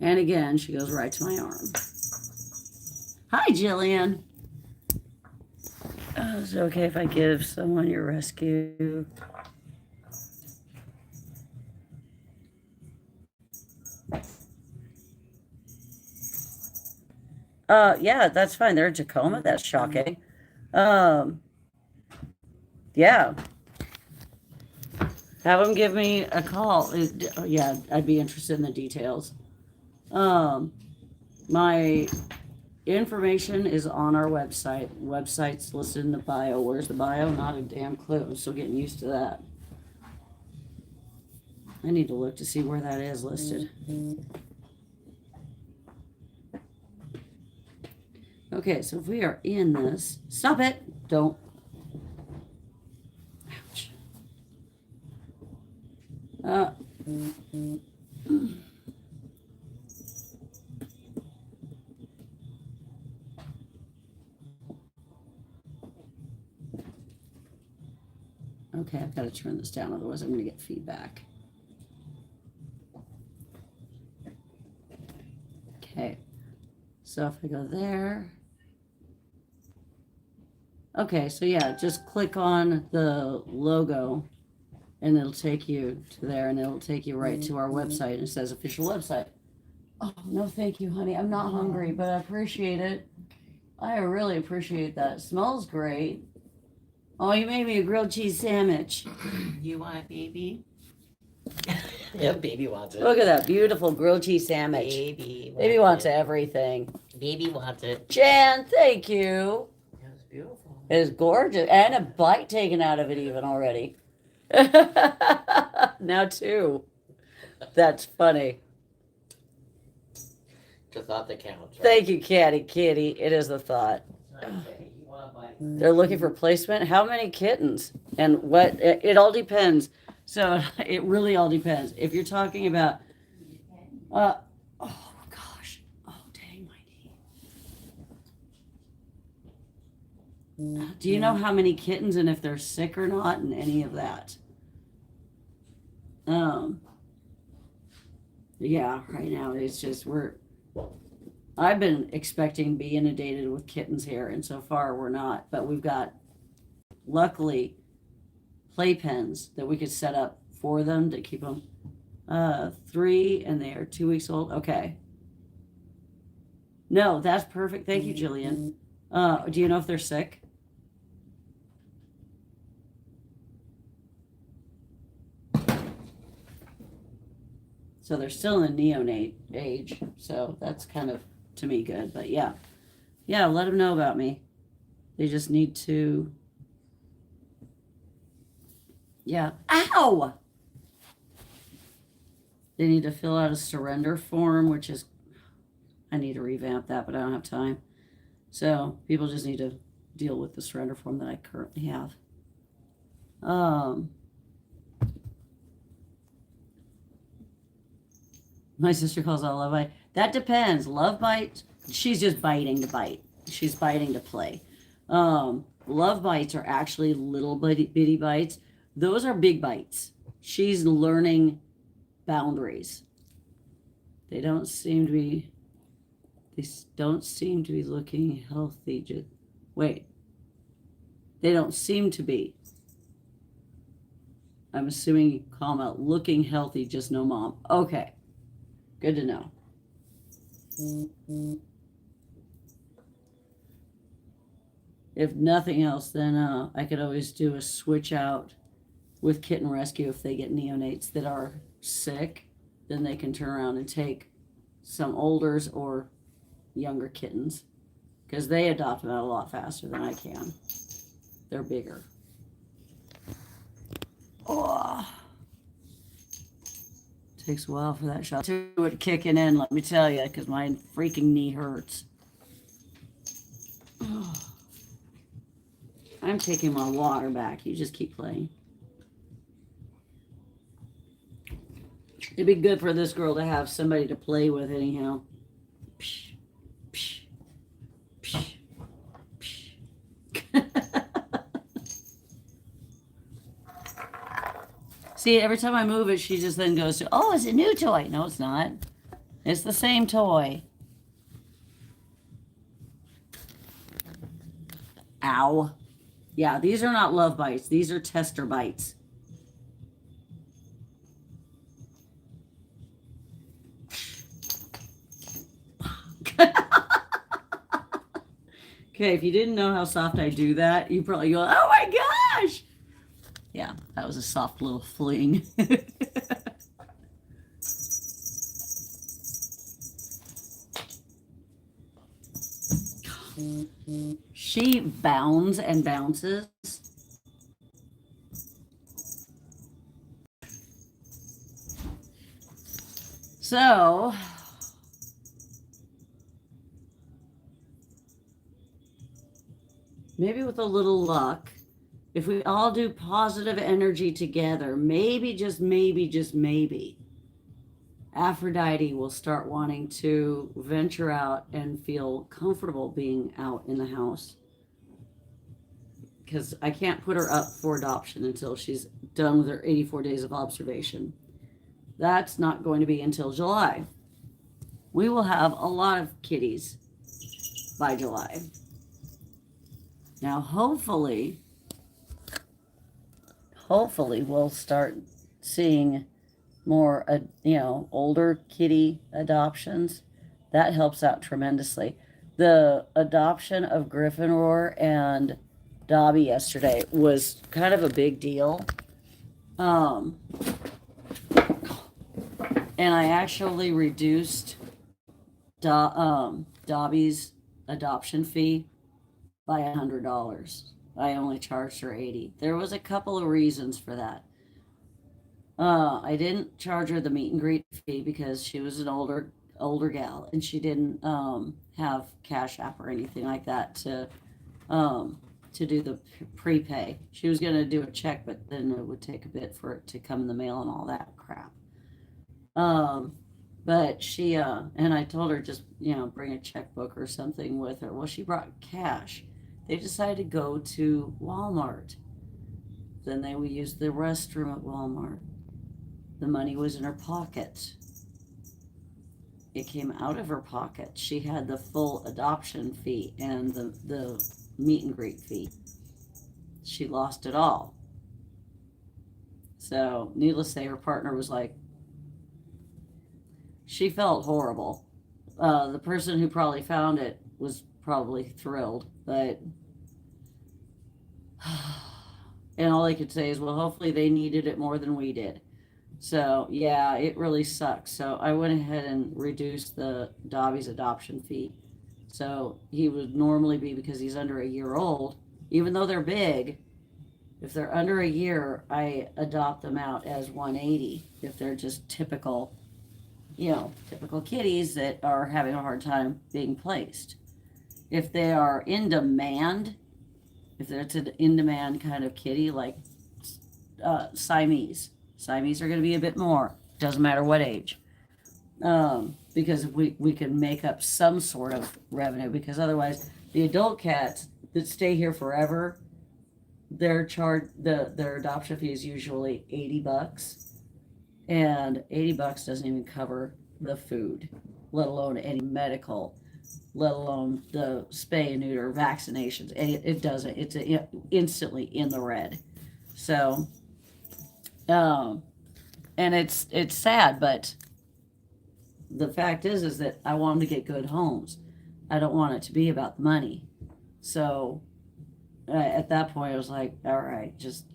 And again, she goes right to my arm. Hi, Jillian. Is it okay if I give someone your rescue? Yeah, that's fine. They're in Tacoma. That's shocking. Yeah. Have them give me a call. Yeah, I'd be interested in the details. My information is on our website. Website's listed in the bio. Where's the bio? Not a damn clue. I'm still getting used to that. I need to look to see where that is listed. Okay, so if we are in this, stop it. Don't. Ouch. Okay, I've got to turn this down, otherwise I'm going to get feedback. Okay, so if I go there. Okay, so yeah, just click on the logo and it'll take you to there and it'll take you right to our website. It says official website. Oh, no, thank you, honey. I'm not hungry, but I appreciate it. I really appreciate that. It smells great. Oh, you made me a grilled cheese sandwich. You want it, baby? Yeah, baby wants it. Look at that beautiful grilled cheese sandwich. Baby wants everything. Baby wants it. Jan, thank you. Yeah, it's beautiful. It is gorgeous. And a bite taken out of it even already. Now two. That's funny. The thought that counts. Right? Thank you, Kitty. It is the thought. Okay, you want a bite? They're looking for placement. How many kittens? And what? It all depends. So it really all depends. If you're talking about, oh gosh, oh dang my knee. Do you know how many kittens and if they're sick or not and any of that? Yeah, right now it's just I've been expecting to be inundated with kittens here, and so far we're not. But we've got, luckily, playpens that we could set up for them to keep them 3 and they are 2 weeks old. Okay. No, that's perfect. Thank you, Jillian. Do you know if they're sick? So they're still in the neonate age. So that's kind of, to me, good. But yeah. Yeah, let them know about me. They just need to. Yeah. Ow! They need to fill out a surrender form, which is, I need to revamp that, but I don't have time. So people just need to deal with the surrender form that I currently have. My sister calls it a love bite. That depends. Love bite, she's just biting to bite. She's biting to play. Love bites are actually little bitty bites. Those are big bites. She's learning boundaries. They don't seem to be looking healthy. Wait. They don't seem to be. I'm assuming you call them out looking healthy, just no mom. Okay. Good to know. If nothing else, then I could always do a switch out with Kitten Rescue if they get neonates that are sick. Then they can turn around and take some olders or younger kittens because they adopt them out a lot faster than I can. They're bigger. Oh. Takes a while for that shot to it kicking in, let me tell you, because my freaking knee hurts. Oh. I'm taking my water back. You just keep playing. It'd be good for this girl to have somebody to play with anyhow. Psh, psh, psh, psh. See, every time I move it, she just then goes to, oh, it's a new toy. No, it's not. It's the same toy. Ow. Yeah, these are not love bites. These are tester bites. Okay, if you didn't know how soft I do that, you probably go, oh my gosh. Yeah, that was a soft little fling. She bounds and bounces. So, maybe with a little luck, if we all do positive energy together, maybe, just maybe, Aphrodite will start wanting to venture out and feel comfortable being out in the house. because I can't put her up for adoption until she's done with her 84 days of observation. That's not going to be until July. We will have a lot of kitties by July. Now, hopefully we'll start seeing more, older kitty adoptions. That helps out tremendously. The adoption of Griffin Roar and Dobby yesterday was kind of a big deal. And I actually reduced Dobby's adoption fee by $100. I only charged her $80. There was a couple of reasons for that. I didn't charge her the meet and greet fee because she was an older gal and she didn't have Cash App or anything like that to do the prepay. She was going to do a check, but then it would take a bit for it to come in the mail and all that crap. But she and I told her just bring a checkbook or something with her. Well, she brought cash. They decided to go to Walmart. Then they would use the restroom at Walmart. The money was in her pocket. It came out of her pocket. She had the full adoption fee and the meet and greet fee. She lost it all. So, needless to say, her partner was like, she felt horrible. The person who probably found it was probably thrilled, but and all I could say is, well, hopefully they needed it more than we did. So yeah, it really sucks. So I went ahead and reduced the Dobby's adoption fee. So he would normally be, because he's under a year old, even though they're big, if they're under a year, I adopt them out as 180. If they're just typical kitties that are having a hard time being placed. If they are in demand, if it's an in-demand kind of kitty, like Siamese are going to be a bit more. Doesn't matter what age. Because we can make up some sort of revenue, because otherwise the adult cats that stay here forever, their adoption fee is usually $80, and $80 doesn't even cover the food, let alone any medical, let alone the spay and neuter, vaccinations. It doesn't. It's instantly in the red. So, and it's sad, but the fact is that I want them to get good homes. I don't want it to be about the money. So at that point, I was like, all right, just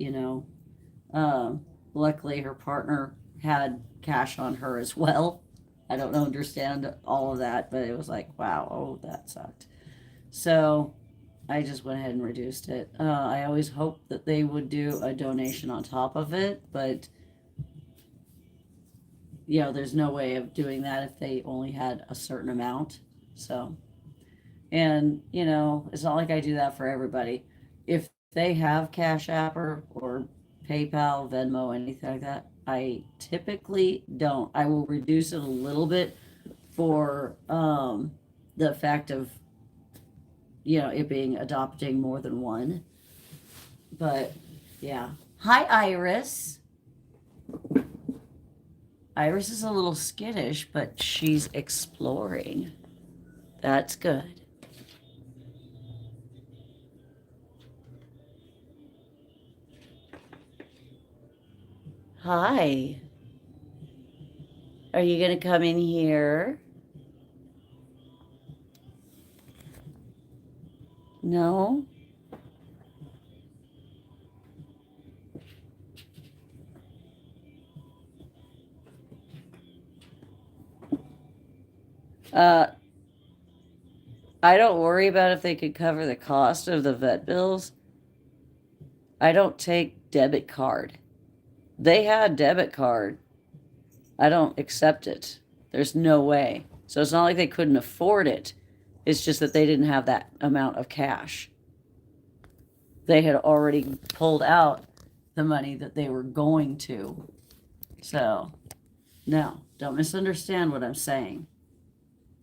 luckily her partner had cash on her as well. I don't understand all of that, but it was like, wow, oh, that sucked. So I just went ahead and reduced it. I always hoped that they would do a donation on top of it, but there's no way of doing that if they only had a certain amount. So, and it's not like I do that for everybody. If they have Cash App or PayPal, Venmo, anything like that, I typically don't. I will reduce it a little bit for the fact of it being adopting more than one. But yeah. Hi, Iris. Iris is a little skittish, but she's exploring. That's good. Hi. Are you going to come in here? No? I don't worry about if they could cover the cost of the vet bills. I don't take debit card. They had debit card. I don't accept it. There's no way. So it's not like they couldn't afford it. It's just that they didn't have that amount of cash. They had already pulled out the money that they were going to. So, no, don't misunderstand what I'm saying.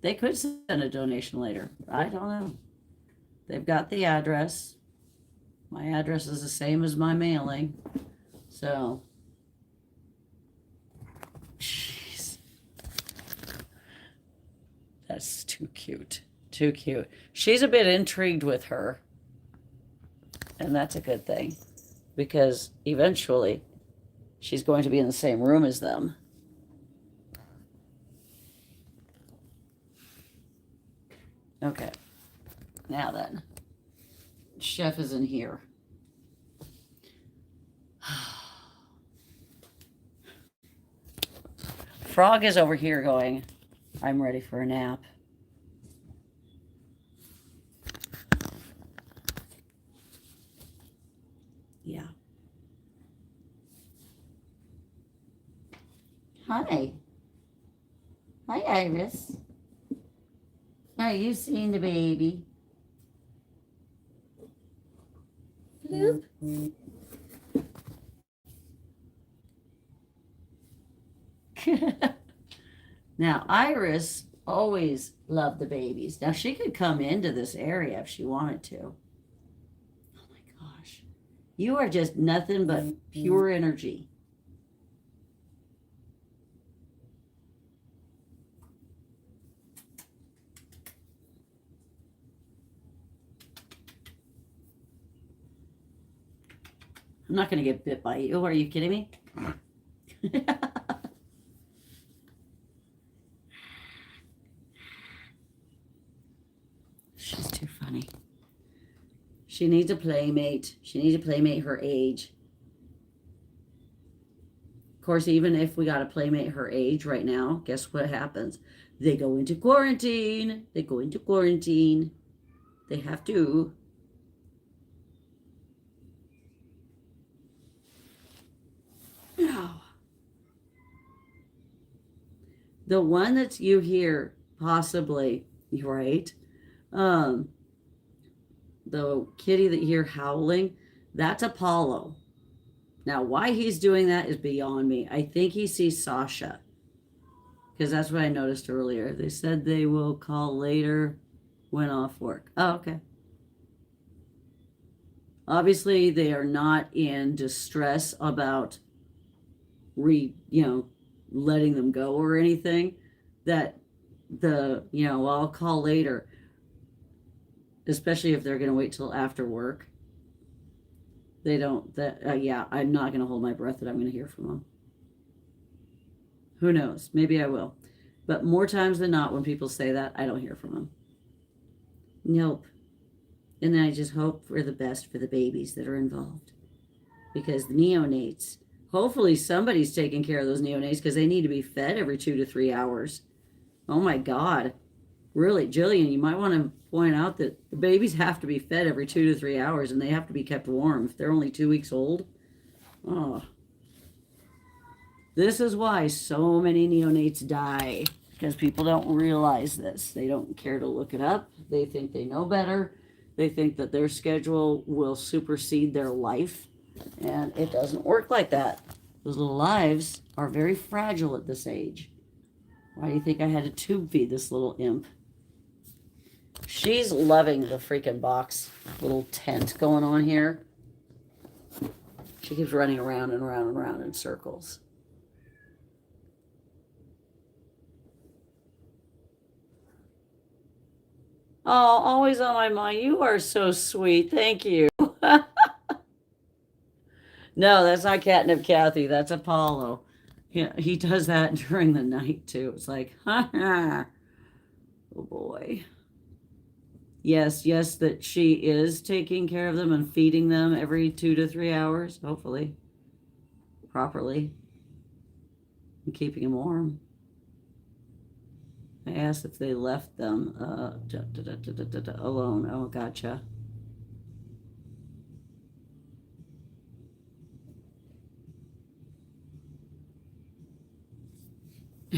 They could send a donation later. I don't know. They've got the address. My address is the same as my mailing. So, jeez. That's too cute. Too cute. She's a bit intrigued with her. And that's a good thing. Because eventually, she's going to be in the same room as them. Okay. Now then. Chef is in here. Frog is over here going, I'm ready for a nap. Yeah. Hi. Hi, Iris. Are you seeing the baby? Bloop. Now, Iris always loved the babies. Now, she could come into this area if she wanted to. Oh my gosh. You are just nothing but pure energy. I'm not going to get bit by you. Are you kidding me? She's too funny. She needs a playmate. She needs a playmate her age. Of course, even if we got a playmate her age right now, guess what happens? They go into quarantine. They go into quarantine. They have to. No. The one that you hear possibly, right? The kitty that you hear howling, that's Apollo. Now, why he's doing that is beyond me. I think he sees Sasha, because that's what I noticed earlier. They said they will call later when off work. Oh, okay. Obviously, they are not in distress about letting them go or anything. That I'll call later, especially if they're going to wait till after work. They don't, I'm not going to hold my breath that I'm going to hear from them. Who knows? Maybe I will. But more times than not, when people say that, I don't hear from them. Nope. And then I just hope for the best for the babies that are involved. Because the neonates, hopefully somebody's taking care of those neonates because they need to be fed every 2 to 3 hours. Oh my God. Really, Jillian, you might want to point out that the babies have to be fed every 2 to 3 hours and they have to be kept warm if they're only 2 weeks old. Oh. This is why so many neonates die, because people don't realize this. They don't care to look it up. They think they know better. They think that their schedule will supersede their life, and it doesn't work like that. Those little lives are very fragile at this age. Why do you think I had to tube feed this little imp? She's loving the freaking box little tent going on here. She keeps running around and around and around in circles. Oh, always on my mind. You are so sweet. Thank you. No, that's not Catnip Kathy. That's Apollo. Yeah, he does that during the night too. It's like, ha ha. Oh boy. Yes, that she is taking care of them and feeding them every 2 to 3 hours, hopefully, properly, and keeping them warm. I asked if they left them alone. Oh, gotcha.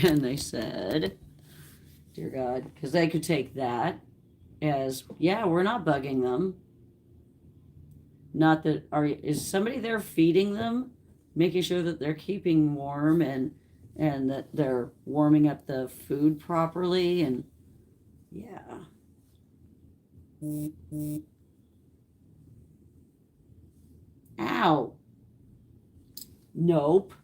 And they said, dear God, because they could take that as, yeah, we're not bugging them. Not that, is somebody there feeding them, making sure that they're keeping warm and that they're warming up the food properly, and yeah. Ow. Nope.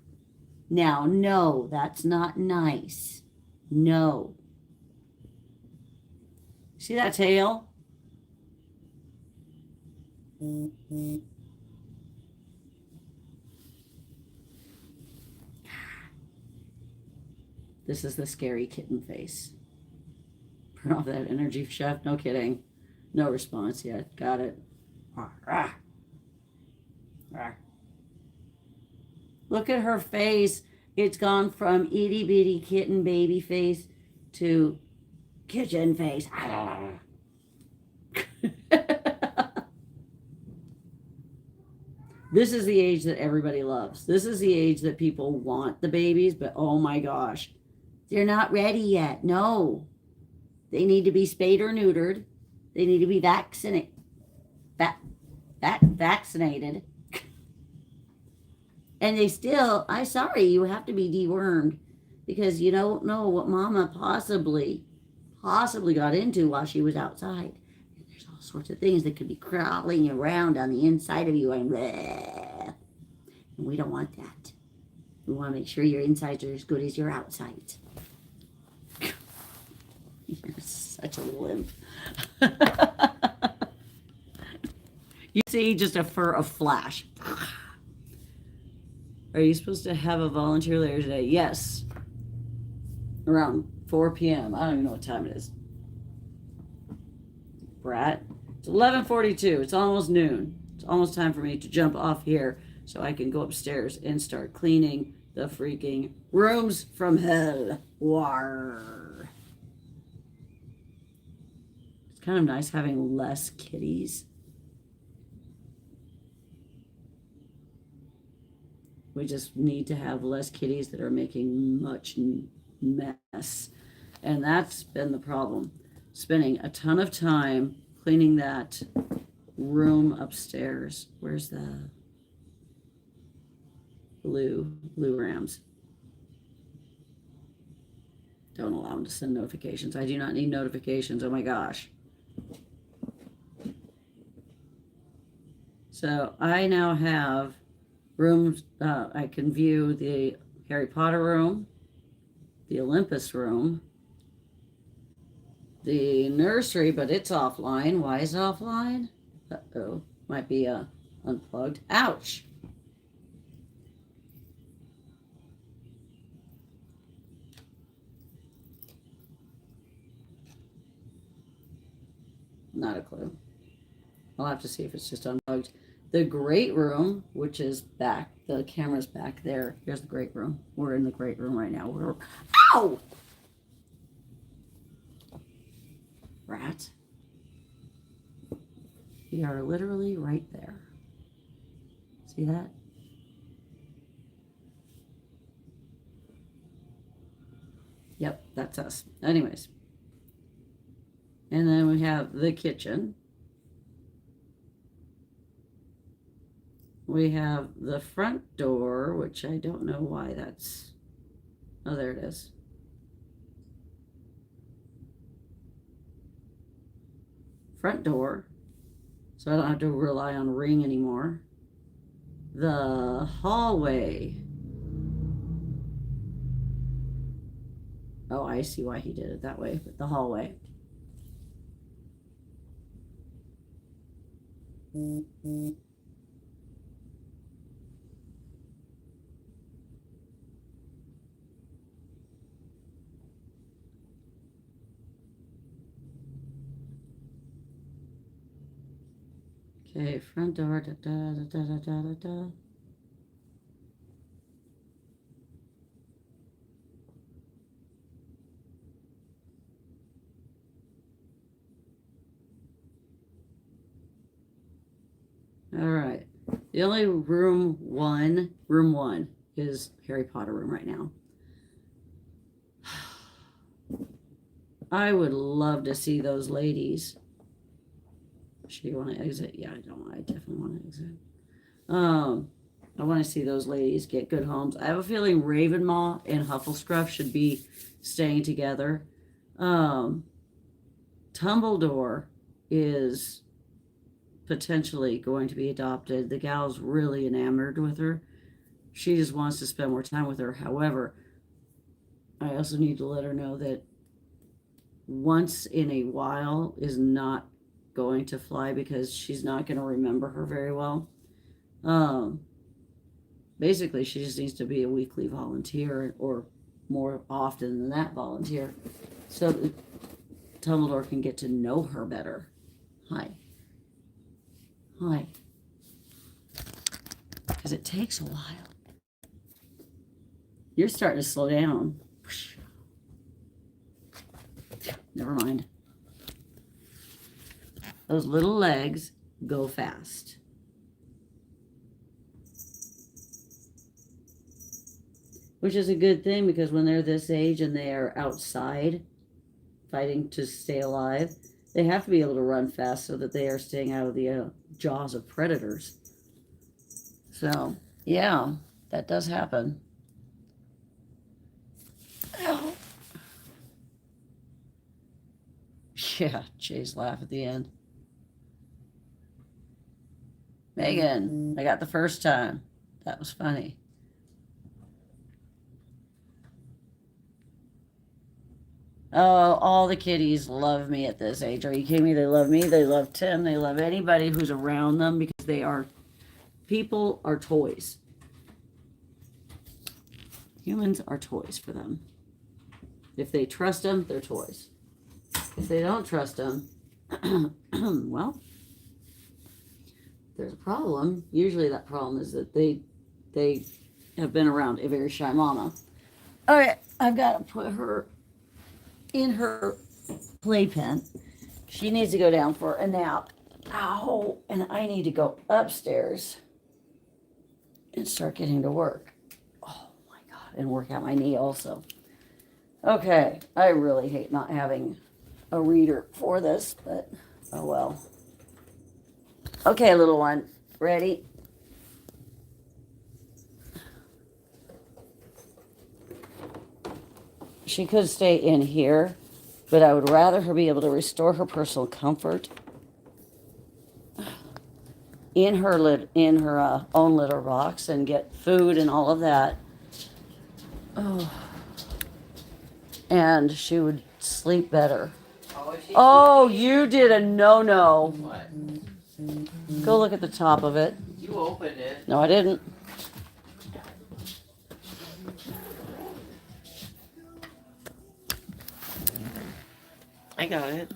Now, no, that's not nice. No. See that tail? This is the scary kitten face. Turn off that energy, chef. No kidding. No response yet. Got it. Look at her face. It's gone from itty bitty kitten baby face to kitchen face. This is the age that everybody loves. This is the age that people want the babies, but oh my gosh, they're not ready yet. No. They need to be spayed or neutered. They need to be vaccinated. And they still, I'm sorry, you have to be dewormed because you don't know what mama possibly got into while she was outside. And there's all sorts of things that could be crawling around on the inside of you and bleh. And we don't want that. We want to make sure your insides are as good as your outsides. You're such a limp. You see just a flash. Are you supposed to have a volunteer later today? Yes. Around 4 p.m. I don't even know what time it is. Brat. It's 11:42. It's almost noon. It's almost time for me to jump off here so I can go upstairs and start cleaning the freaking rooms from hell. War. It's kind of nice having less kitties. We just need to have less kitties that are making much mess. And that's been the problem. Spending a ton of time cleaning that room upstairs. Where's the blue rams? Don't allow them to send notifications. I do not need notifications. Oh my gosh. So I now have rooms. I can view the Harry Potter room, the Olympus room, the nursery, but it's offline. Why is it offline? Uh-oh. Might be unplugged. Ouch. Not a clue. I'll have to see if it's just unplugged. The great room, which is back, the camera's back there. Here's the great room. We're in the great room right now. Ow! Rat. We are literally right there. See that? Yep, that's us. Anyways. And then we have the kitchen. We have the front door, which I don't know why that's... Oh, there it is. Front door. So I don't have to rely on Ring anymore. The hallway. Oh, I see why he did it that way, but the hallway. Okay, front door. Da, da, da, da, da, da, da. All right. The only room one is Harry Potter room right now. I would love to see those ladies. Do you want to exit? Yeah, I don't. I definitely want to exit. I want to see those ladies get good homes. I have a feeling Ravenmaw and Hufflescruff should be staying together. Tumbledore is potentially going to be adopted. The gal's really enamored with her. She just wants to spend more time with her. However, I also need to let her know that once in a while is not going to fly because she's not going to remember her very well. Basically, she just needs to be a weekly volunteer or more often than that volunteer so that Dumbledore can get to know her better. Hi. Hi. Because it takes a while. You're starting to slow down. Never mind. Those little legs go fast. Which is a good thing because when they're this age and they are outside fighting to stay alive, they have to be able to run fast so that they are staying out of the jaws of predators. So, yeah, that does happen. Ow. Yeah, Jay's laugh at the end. Megan, I got the first time. That was funny. Oh, all the kitties love me at this age. Are you kidding me? They love me. They love Tim. They love anybody who's around them because people are toys. Humans are toys for them. If they trust them, they're toys. If they don't trust them, well, there's a problem. Usually that problem is that they have been around a very shy mama. All right, I've got to put her in her playpen. She needs to go down for a nap. Ow, and I need to go upstairs and start getting to work. Oh my God, and work out my knee also. Okay, I really hate not having a reader for this, but oh well. Okay, little one, ready? She could stay in here, but I would rather her be able to restore her personal comfort in her own litter box and get food and all of that. Oh, and she would sleep better. Oh, you did a no-no. What? Go look at the top of it. You opened it. No, I didn't. I got it.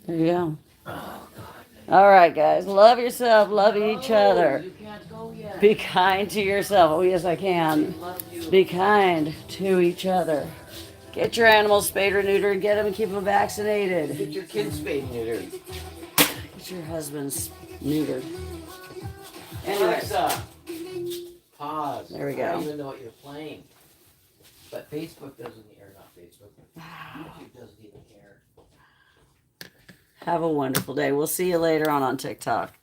There you go. Oh, God. All right, guys. Love yourself. Love each other. You can't go yet. Be kind to yourself. Oh, yes, I can. Love you. Be kind to each other. Get your animals spayed or neutered. Get them and keep them vaccinated. Get your kids spayed and neutered. Get your husbands neutered. Anyway, Alexa, pause. There we I go. don't even know what you're playing. But Facebook doesn't care, not Facebook. YouTube doesn't even care. have a wonderful day. We'll see you later on TikTok.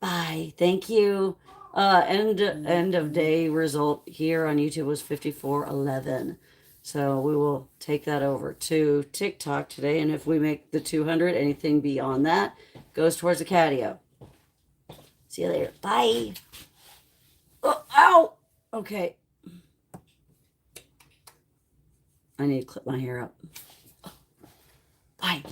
Bye. Thank you. End of day result here on YouTube was 54:11. So we will take that over to TikTok today. And if we make the 200, anything beyond that goes towards the catio. See you later. Bye. Oh, ow. Okay. I need to clip my hair up. Bye.